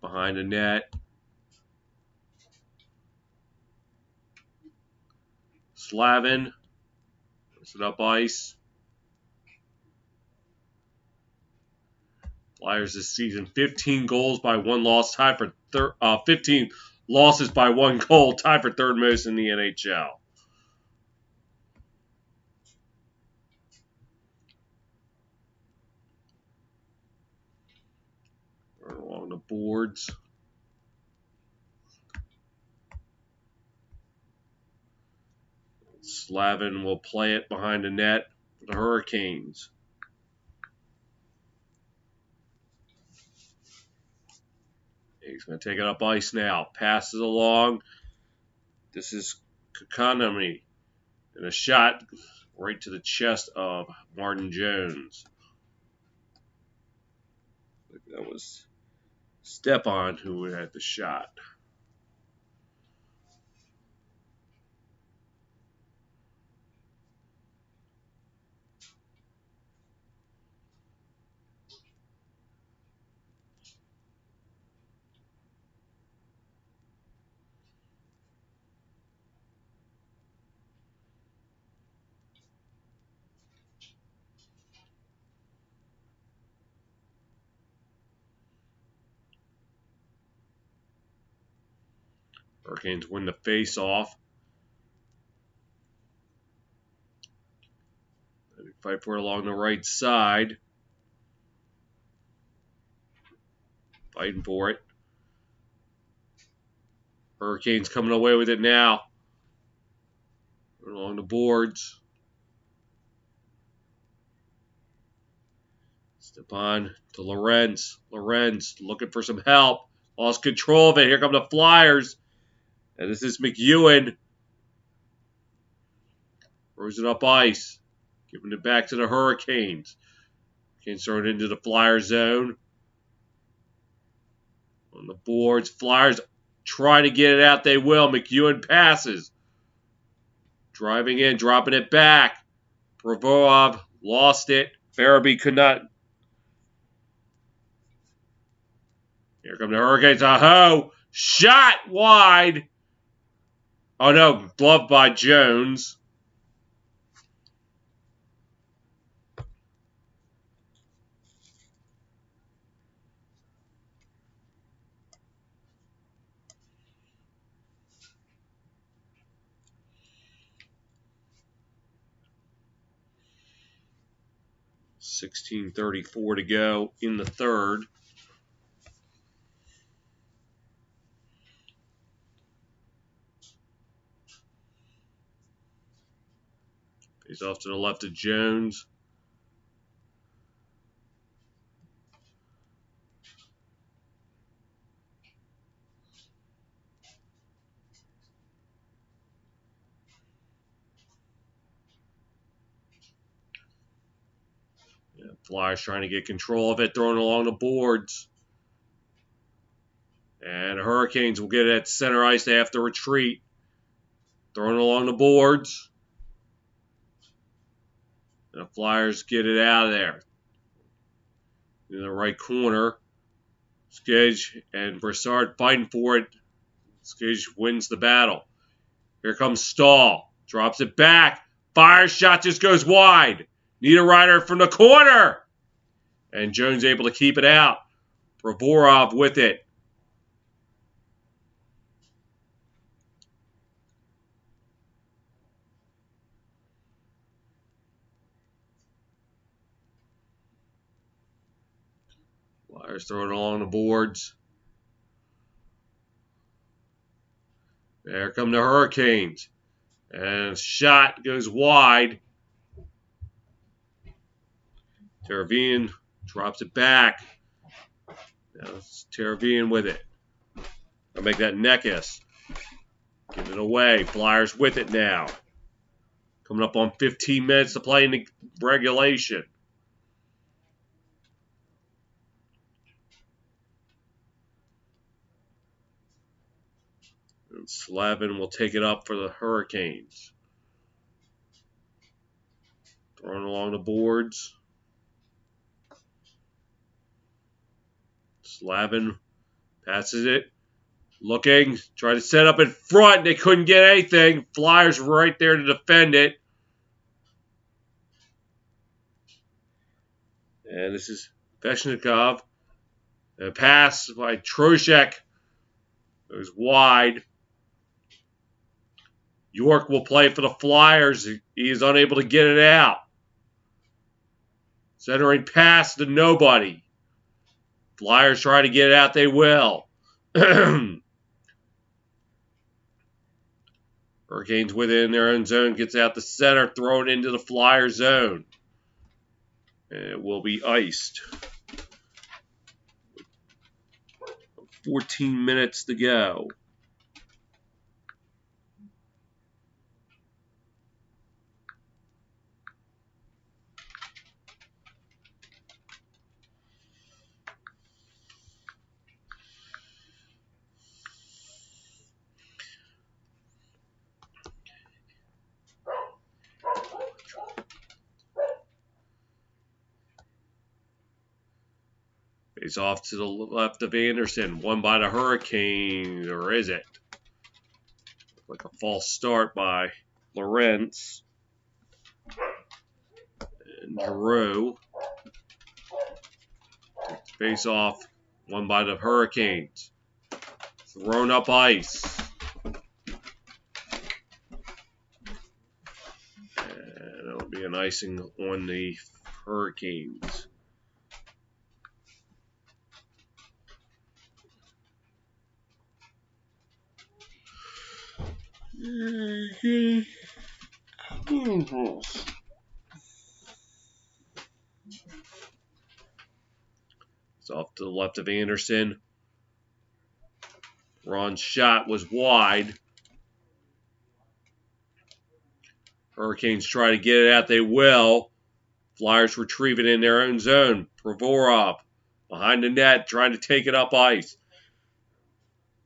Behind the net. Slavin. Puts it up ice. Flyers this season, 15 goals by 1 loss, tied for 15 losses by 1 goal, tied for third most in the NHL. Right along the boards. Slavin will play it behind the net for the Hurricanes. He's going to take it up ice now. Passes along. This is Kokonami. And a shot right to the chest of Martin Jones. That was Stepan who had the shot. Hurricanes win the face-off. Fight for it along the right side. Fighting for it. Hurricanes coming away with it now. Along the boards. Stepan to Lorenz. Lorenz looking for some help. Lost control of it. Here come the Flyers. And this is McEwen. Throws it up ice. Giving it back to the Hurricanes. Hurricanes throw it into the Flyer zone. On the boards. Flyers try to get it out. They will. McEwen passes. Driving in. Dropping it back. Provorov lost it. Farabee could not. Here come the Hurricanes. Aho! Shot wide. Oh no, gloved by Jones. .16:34 to go in the third. He's off to the left of Jones. Yeah, Flyers trying to get control of it, throwing it along the boards. And the Hurricanes will get it at center ice. They have to retreat. Throwing it along the boards. And the Flyers get it out of there. In the right corner. Skage and Brassard fighting for it. Skage wins the battle. Here comes Stahl. Drops it back. Fire shot just goes wide. Niederreiter from the corner. And Jones able to keep it out. Provorov with it. Flyers throwing it along the boards. There come the Hurricanes. And shot goes wide. Teravian drops it back. Now it's Teravian with it. I'll make that Neckus. Get it away. Flyers with it now. Coming up on 15 minutes to play in the regulation. And Slavin will take it up for the Hurricanes. Throwing along the boards. Slavin passes it. Looking. Try to set up in front. They couldn't get anything. Flyers right there to defend it. And this is Veshnikov. A pass by Trocheck. Goes wide. York will play for the Flyers. He is unable to get it out. Centering pass to nobody. Flyers try to get it out. They will. Hurricanes within their own zone. Gets out the center. Thrown into the Flyer zone. And it will be iced. 14 minutes to go. Face off to the left of Anderson. Won by the Hurricanes, or is it? Like a false start by Lorentz. And Giroux. Face off. Won by the Hurricanes. Thrown up ice. And it'll be an icing on the Hurricanes. It's off to the left of Anderson. Ron's shot was wide. Hurricanes try to get it out. They will. Flyers retrieve it in their own zone. Provorov behind the net, trying to take it up ice.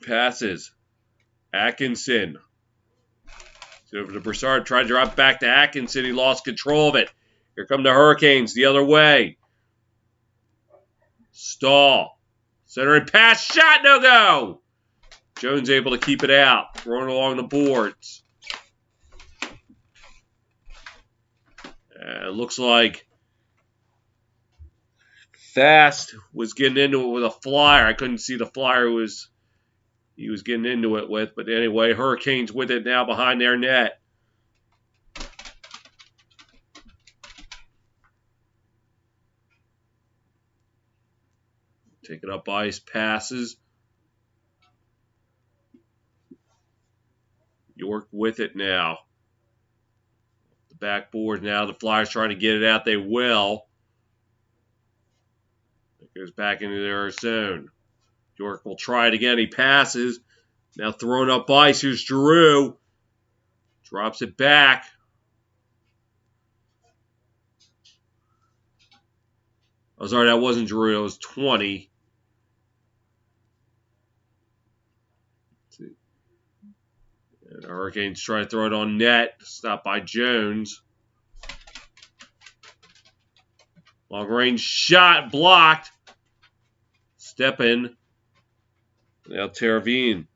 Passes. Atkinson. It's over to Broussard. Tried to drop back to Atkinson. He lost control of it. Here come the Hurricanes the other way. Stahl. Center and pass. Shot. No go. Jones able to keep it out. Throwing along the boards. It looks like Fast was getting into it with a flyer. I couldn't see the flyer he was getting into it with. But anyway, Hurricanes with it now behind their net. Take it up ice, passes. York with it now. The backboard now. The Flyers trying to get it out. They will. It goes back into their zone. York will try it again. He passes. Now thrown up ice. Here's Giroux. Drops it back. Oh, sorry, that wasn't Giroux. It was 20. And the Hurricanes try to throw it on net. Stopped by Jones. Long range shot blocked. Step in. Now Teravian.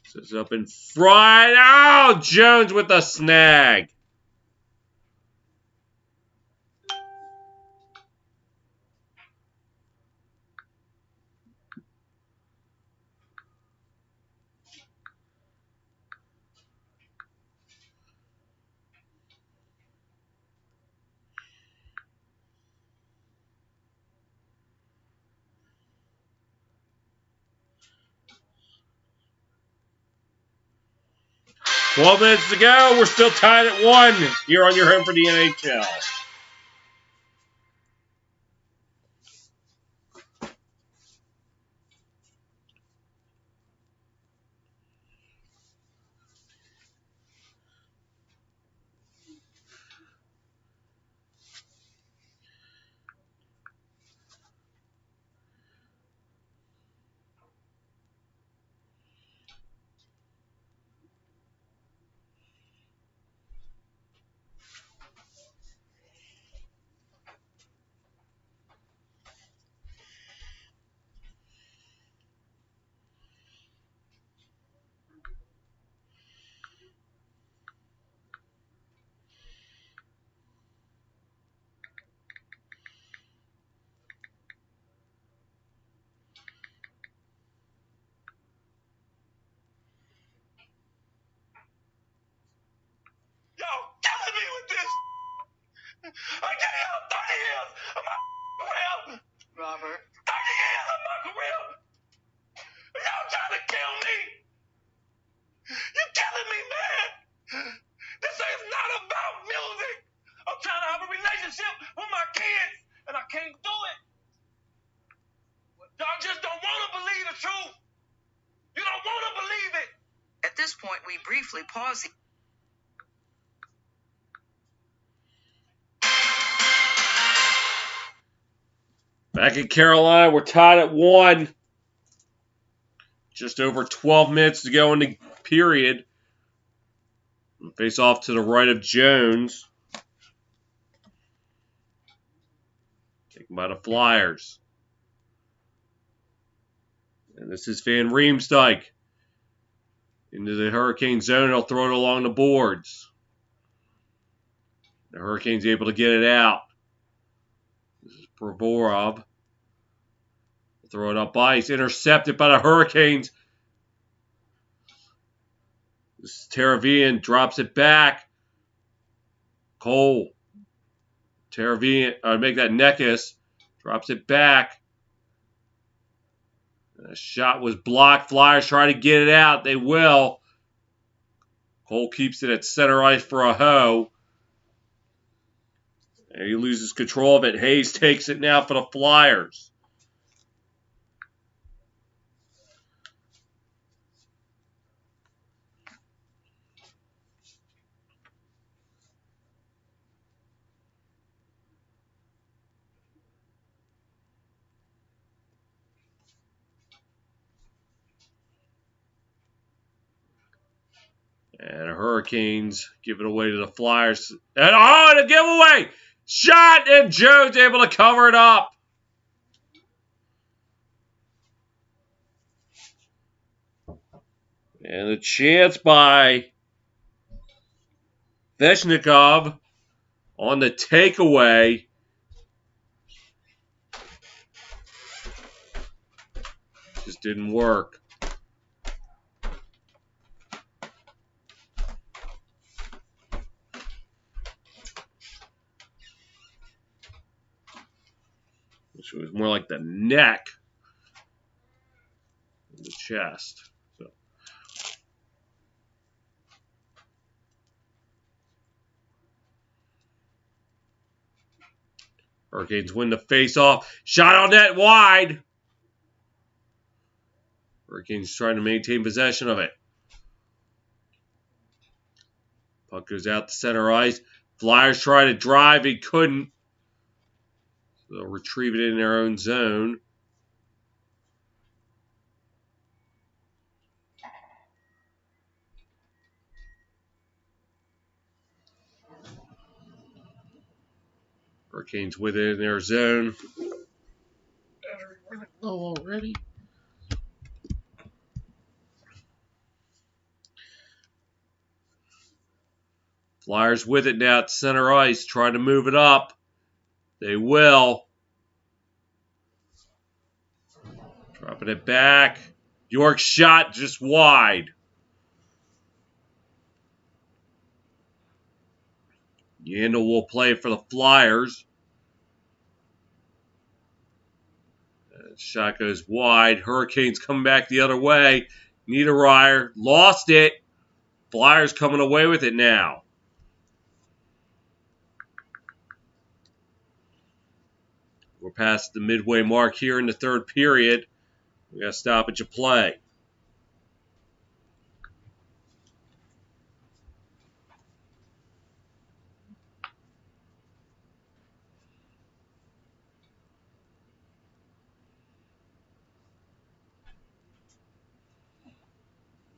Sits up in front. Oh, Jones with the snag. Twelve minutes to go. We're still tied at 1 here on your home for the NHL. I gave him 30 years of my career. Robert. 30 years of my career. Y'all trying to kill me. You're killing me, man. This is not about music. I'm trying to have a relationship with my kids, and I can't do it. Y'all just don't want to believe the truth. You don't want to believe it. At this point, we briefly pause. Back in Carolina, we're tied at 1. Just over 12 minutes to go in the period. Face off to the right of Jones. Taken by the Flyers. And this is Van Riemsdyk. Into the Hurricane zone. He'll throw it along the boards. The Hurricane's able to get it out. This is Provorov. Throw it up ice. Intercepted by the Hurricanes. This is Teravian. Drops it back. Cole. Teravian. Make that Neckis. Drops it back. The shot was blocked. Flyers try to get it out. They will. Cole keeps it at center ice for a hoe. And he loses control of it. Hayes takes it now for the Flyers. And the Hurricanes give it away to the Flyers. And and a giveaway! Shot, and Jones able to cover it up. And a chance by Veshnikov on the takeaway. Just didn't work. Which was more like the neck than the chest. So. Hurricanes win the face-off. Shot on net wide. Hurricanes trying to maintain possession of it. Puck goes out to center ice. Flyers try to drive. He couldn't. So they'll retrieve it in their own zone. Hurricanes with it in their zone. Oh, already? Flyers with it now at center ice, trying to move it up. They will. Dropping it back. York shot just wide. Yandel will play for the Flyers. Shot goes wide. Hurricanes coming back the other way. Niederreiter lost it. Flyers coming away with it now. We're past the midway mark here in the third period. We got a stoppage of play.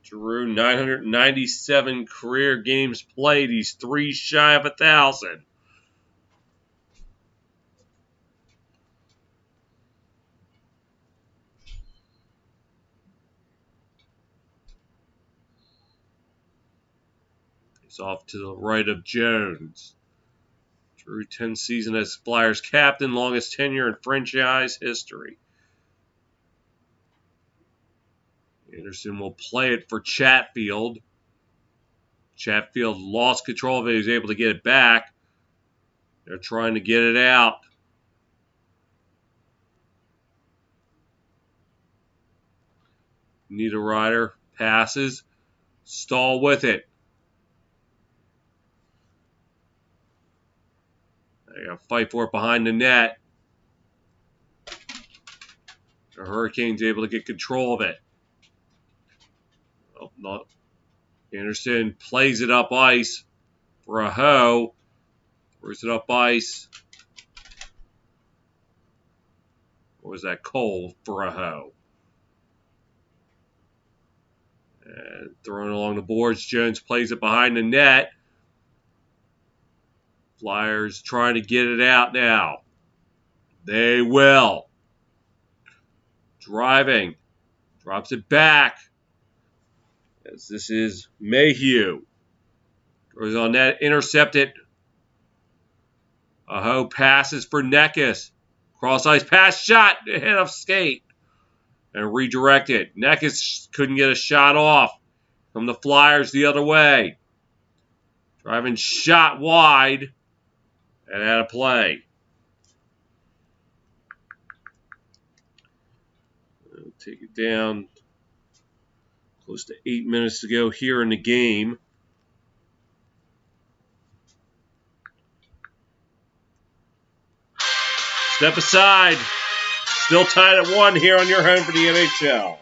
Giroux, 997 career games played. He's 3 shy of 1,000. He's off to the right of Jones. Giroux, 10 seasons as Flyers captain, longest tenure in franchise history. Anderson will play it for Chatfield. Chatfield lost control of it. He was able to get it back. They're trying to get it out. Niederreiter passes. Stahl with it. They got to fight for it behind the net. The Hurricanes able to get control of it. Oh, not. Anderson plays it up ice for a hoe. Throws it up ice. Or was that Cole for a hoe? And throwing along the boards. Jones plays it behind the net. Flyers trying to get it out now. They will. Driving. Drops it back. As this is Mayhew. Throws on net. Intercepted. Aho passes for Neckis. Cross ice pass shot. Ahead of skate. And redirected. Neckis couldn't get a shot off. From the Flyers the other way. Driving shot wide. And out of play. We'll take it down. Close to 8 minutes to go here in the game. Step aside. Still tied at 1 here on your home for the NHL.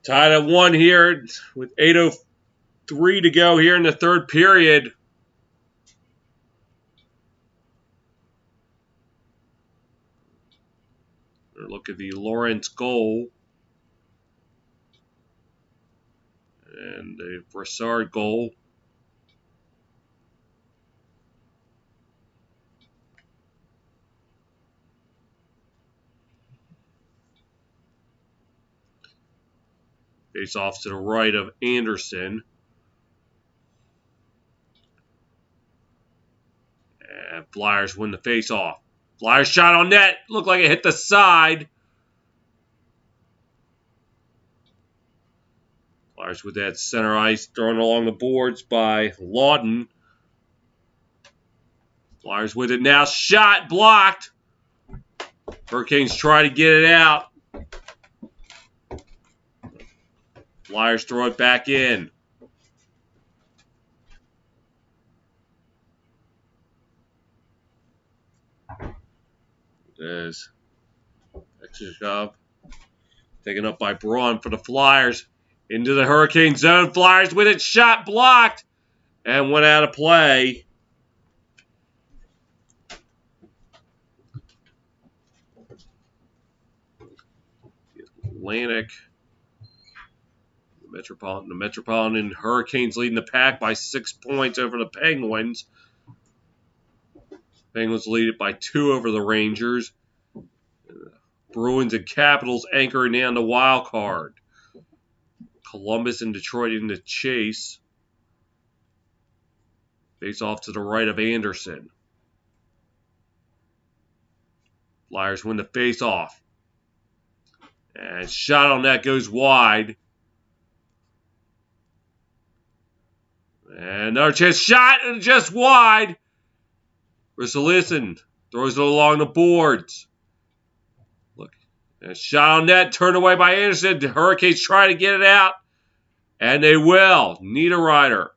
Tied at 1 here with 8:03 to go here in the third period. Look at the Lawrence goal. And the Brassard goal. Face off to the right of Anderson. And Flyers win the face off. Flyers shot on net. Looked like it hit the side. Flyers with that center ice thrown along the boards by Lawton. Flyers with it now. Shot blocked. Hurricanes try to get it out. Flyers throw it back in. There's extra shove. Taken up by Braun for the Flyers. Into the Hurricane zone. Flyers with it. Shot blocked. And went out of play. Atlantic. The Metropolitan Hurricanes leading the pack by 6 points over the Penguins. Penguins lead it by 2 over the Rangers. Bruins and Capitals anchoring down the wild card. Columbus and Detroit in the chase. Face off to the right of Anderson. Flyers win the face off. And shot on that goes wide. And another chance. Shot and just wide. Rissalison throws it along the boards. Look. And shot on net. Turned away by Anderson. The Hurricanes try to get it out. And they will. Niederreiter.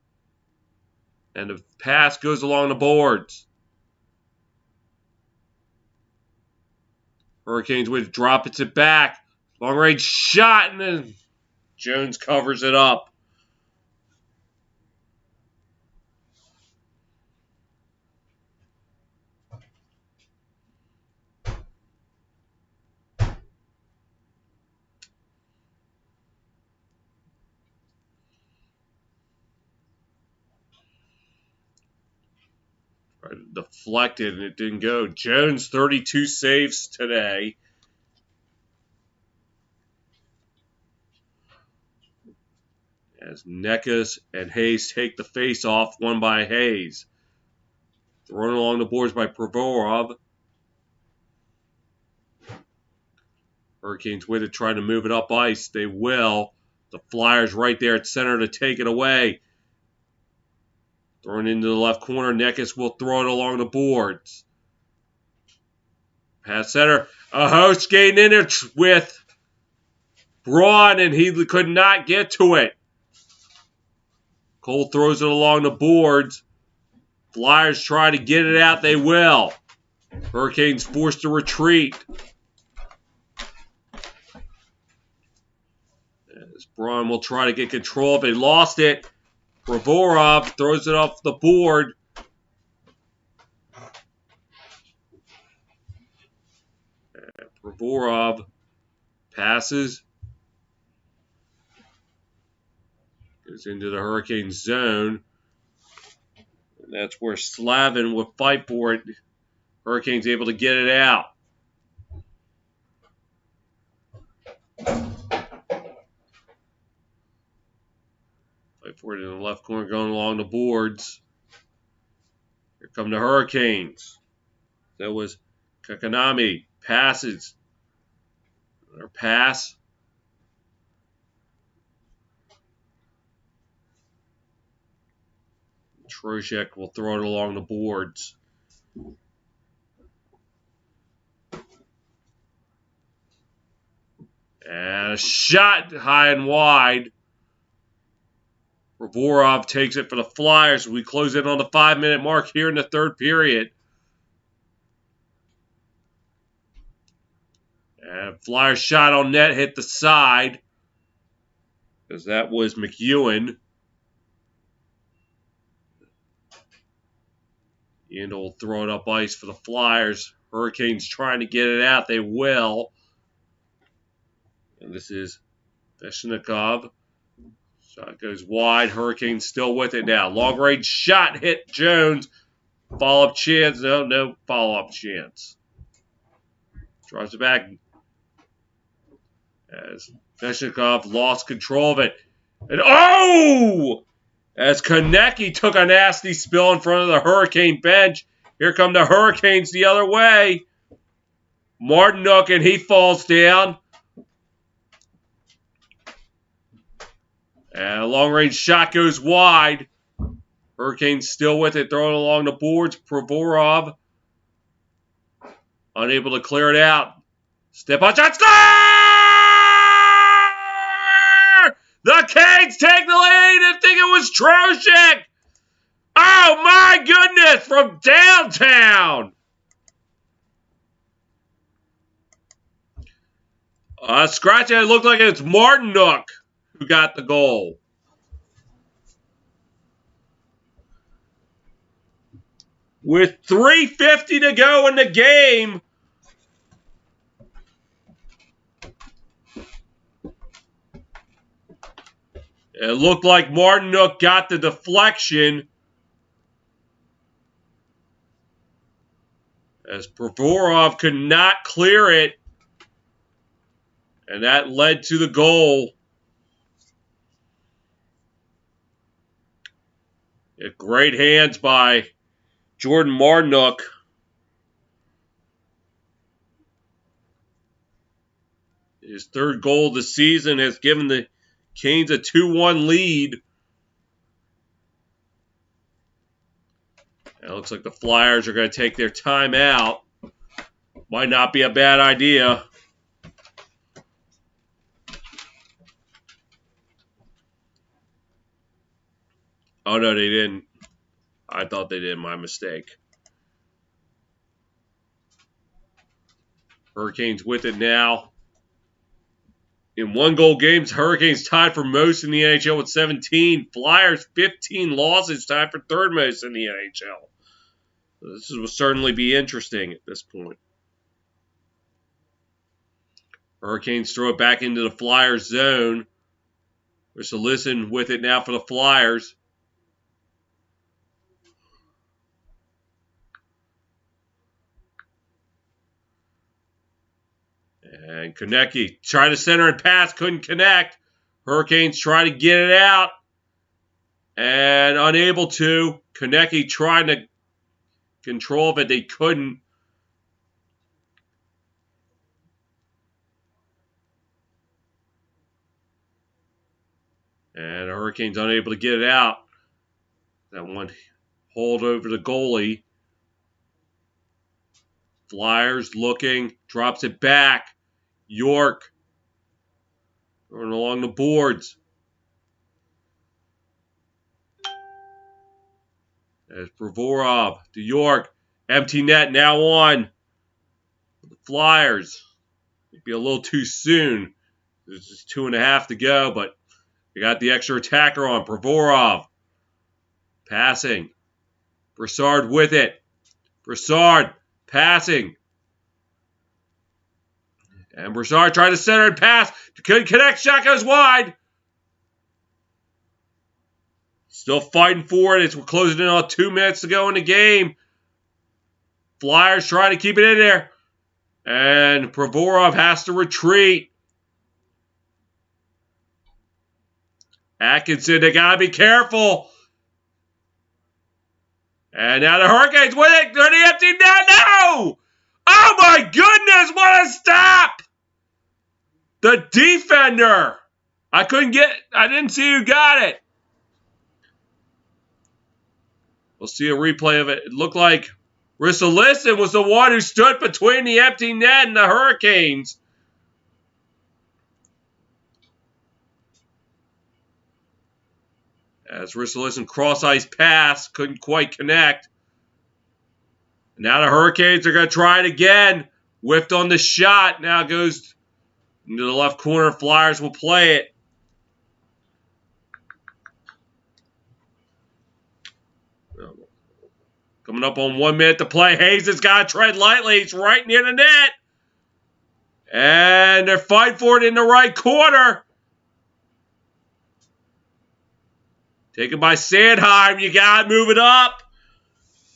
And the pass goes along the boards. Hurricanes with drop it back. Long range shot. And then Jones covers it up. Deflected and it didn't go. Jones 32 saves today. As Necas and Hayes take the face off, won by Hayes. Thrown along the boards by Provorov. Hurricanes with it, trying to move it up ice. They will. The Flyers right there at center to take it away. Thrown into the left corner. Necas will throw it along the boards. Pass center. A host skating in there with Braun, and he could not get to it. Cole throws it along the boards. Flyers try to get it out. They will. Hurricanes forced to retreat. As Braun will try to get control of it. He lost it. Provorov throws it off the board. And Provorov passes. Goes into the Hurricane zone. And that's where Slavin will fight for it. Hurricanes able to get it out. Fight for it in the left corner, going along the boards. Here come the Hurricanes. That was Kakanami. Passes. Or pass. Trocheck will throw it along the boards. And a shot high and wide. Provorov takes it for the Flyers. We close in on the 5-minute mark here in the third period. And Flyers shot on net, hit the side. As that was McEwen. And will throw it up ice for the Flyers. Hurricanes trying to get it out. They will. And this is Veshnikov. Shot goes wide. Hurricanes still with it now. Long range shot hit Jones. Follow-up chance. No follow-up chance. Drives it back. As Veshnikov lost control of it. And oh! As Konecny took a nasty spill in front of the Hurricane bench. Here come the Hurricanes the other way. Martinook, and he falls down. And a long-range shot goes wide. Hurricanes still with it, throwing along the boards. Provorov unable to clear it out. Step on shot, score! The Canes take the lead. I think it was Trocheck. Oh my goodness, from downtown. Scratch it looked like it's Martinook who got the goal. With 3:50 to go in the game, it looked like Martinook got the deflection as Provorov could not clear it, and that led to the goal. Great hands by Jordan Martinook. His third goal of the season has given the Canes a 2-1 lead. It looks like the Flyers are going to take their time out. Might not be a bad idea. Oh, no, they didn't. I thought they did. My mistake. Hurricanes with it now. In one-goal games, Hurricanes tied for most in the NHL with 17. Flyers, 15 losses, tied for third most in the NHL. So this will certainly be interesting at this point. Hurricanes throw it back into the Flyers zone. Rissalison with it now for the Flyers. And Konecny tried to center and pass, couldn't connect. Hurricanes try to get it out and unable to. Konecny trying to control it, they couldn't. And the Hurricanes unable to get it out. That one hold over the goalie. Flyers looking, drops it back. York going along the boards. There's Provorov to York. Empty net now on the Flyers. It'd be a little too soon. There's just 2.5 to go, but they got the extra attacker on. Provorov passing. Brassard with it. Brassard passing. And Brassard tried to center and pass. Couldn't connect. Shot goes wide. Still fighting for it. We're closing in on 2 minutes to go in the game. Flyers trying to keep it in there. And Provorov has to retreat. Atkinson, they got to be careful. And now the Hurricanes with it. They're the empty net. No! Oh my goodness, what a stop! The defender. I didn't see who got it. We'll see a replay of it. It looked like Rissalison was the one who stood between the empty net and the Hurricanes. As Rissalison cross-ice pass, couldn't quite connect. Now the Hurricanes are going to try it again. Whiffed on the shot. Now goes into the left corner. Flyers will play it. Coming up on 1 minute to play. Hayes has got to tread lightly. He's right near the net. And they're fighting for it in the right corner. Taken by Sandheim. You got to move it up.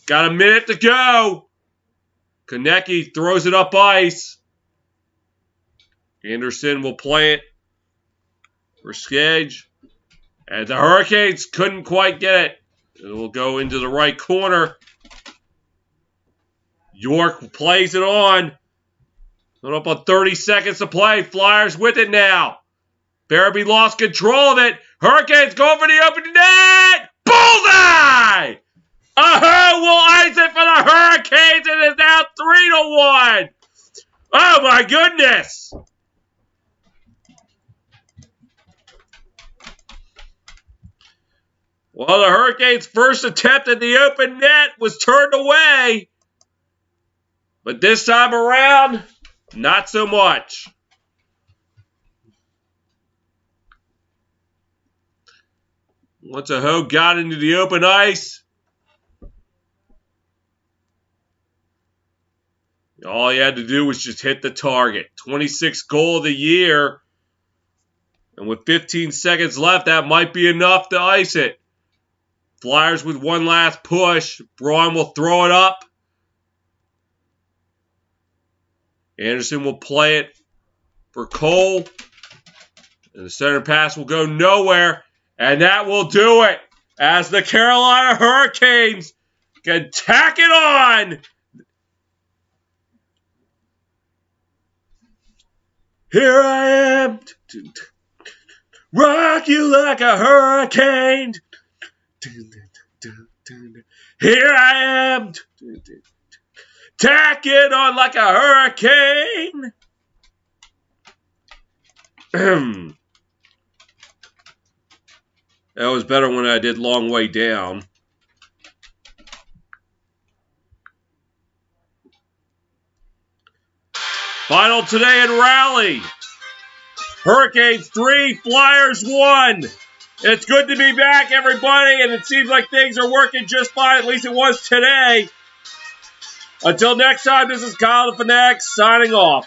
Got a minute to go. Konecki throws it up ice. Anderson will play it for Skage. And the Hurricanes couldn't quite get it. It will go into the right corner. York plays it on. Coming up on 30 seconds to play. Flyers with it now. Barabee lost control of it. Hurricanes go for the open net. Bullseye! Aho will ice it for the Hurricanes. It is now 3-1. Oh my goodness. Well, the Hurricanes' first attempt at the open net was turned away. But this time around, not so much. Once Aho got into the open ice, all he had to do was just hit the target. 26th goal of the year. And with 15 seconds left, that might be enough to ice it. Flyers with one last push. Braun will throw it up. Anderson will play it for Cole. And the center pass will go nowhere. And that will do it as the Carolina Hurricanes can tack it on. Here I am. Rock you like a hurricane. Here I am. Tack it on like a hurricane. That was better when I did Long Way Down. Final today in Raleigh. Hurricanes 3, Flyers 1. It's good to be back, everybody, and it seems like things are working just fine. At least it was today. Until next time, this is Kyle the Fanatic signing off.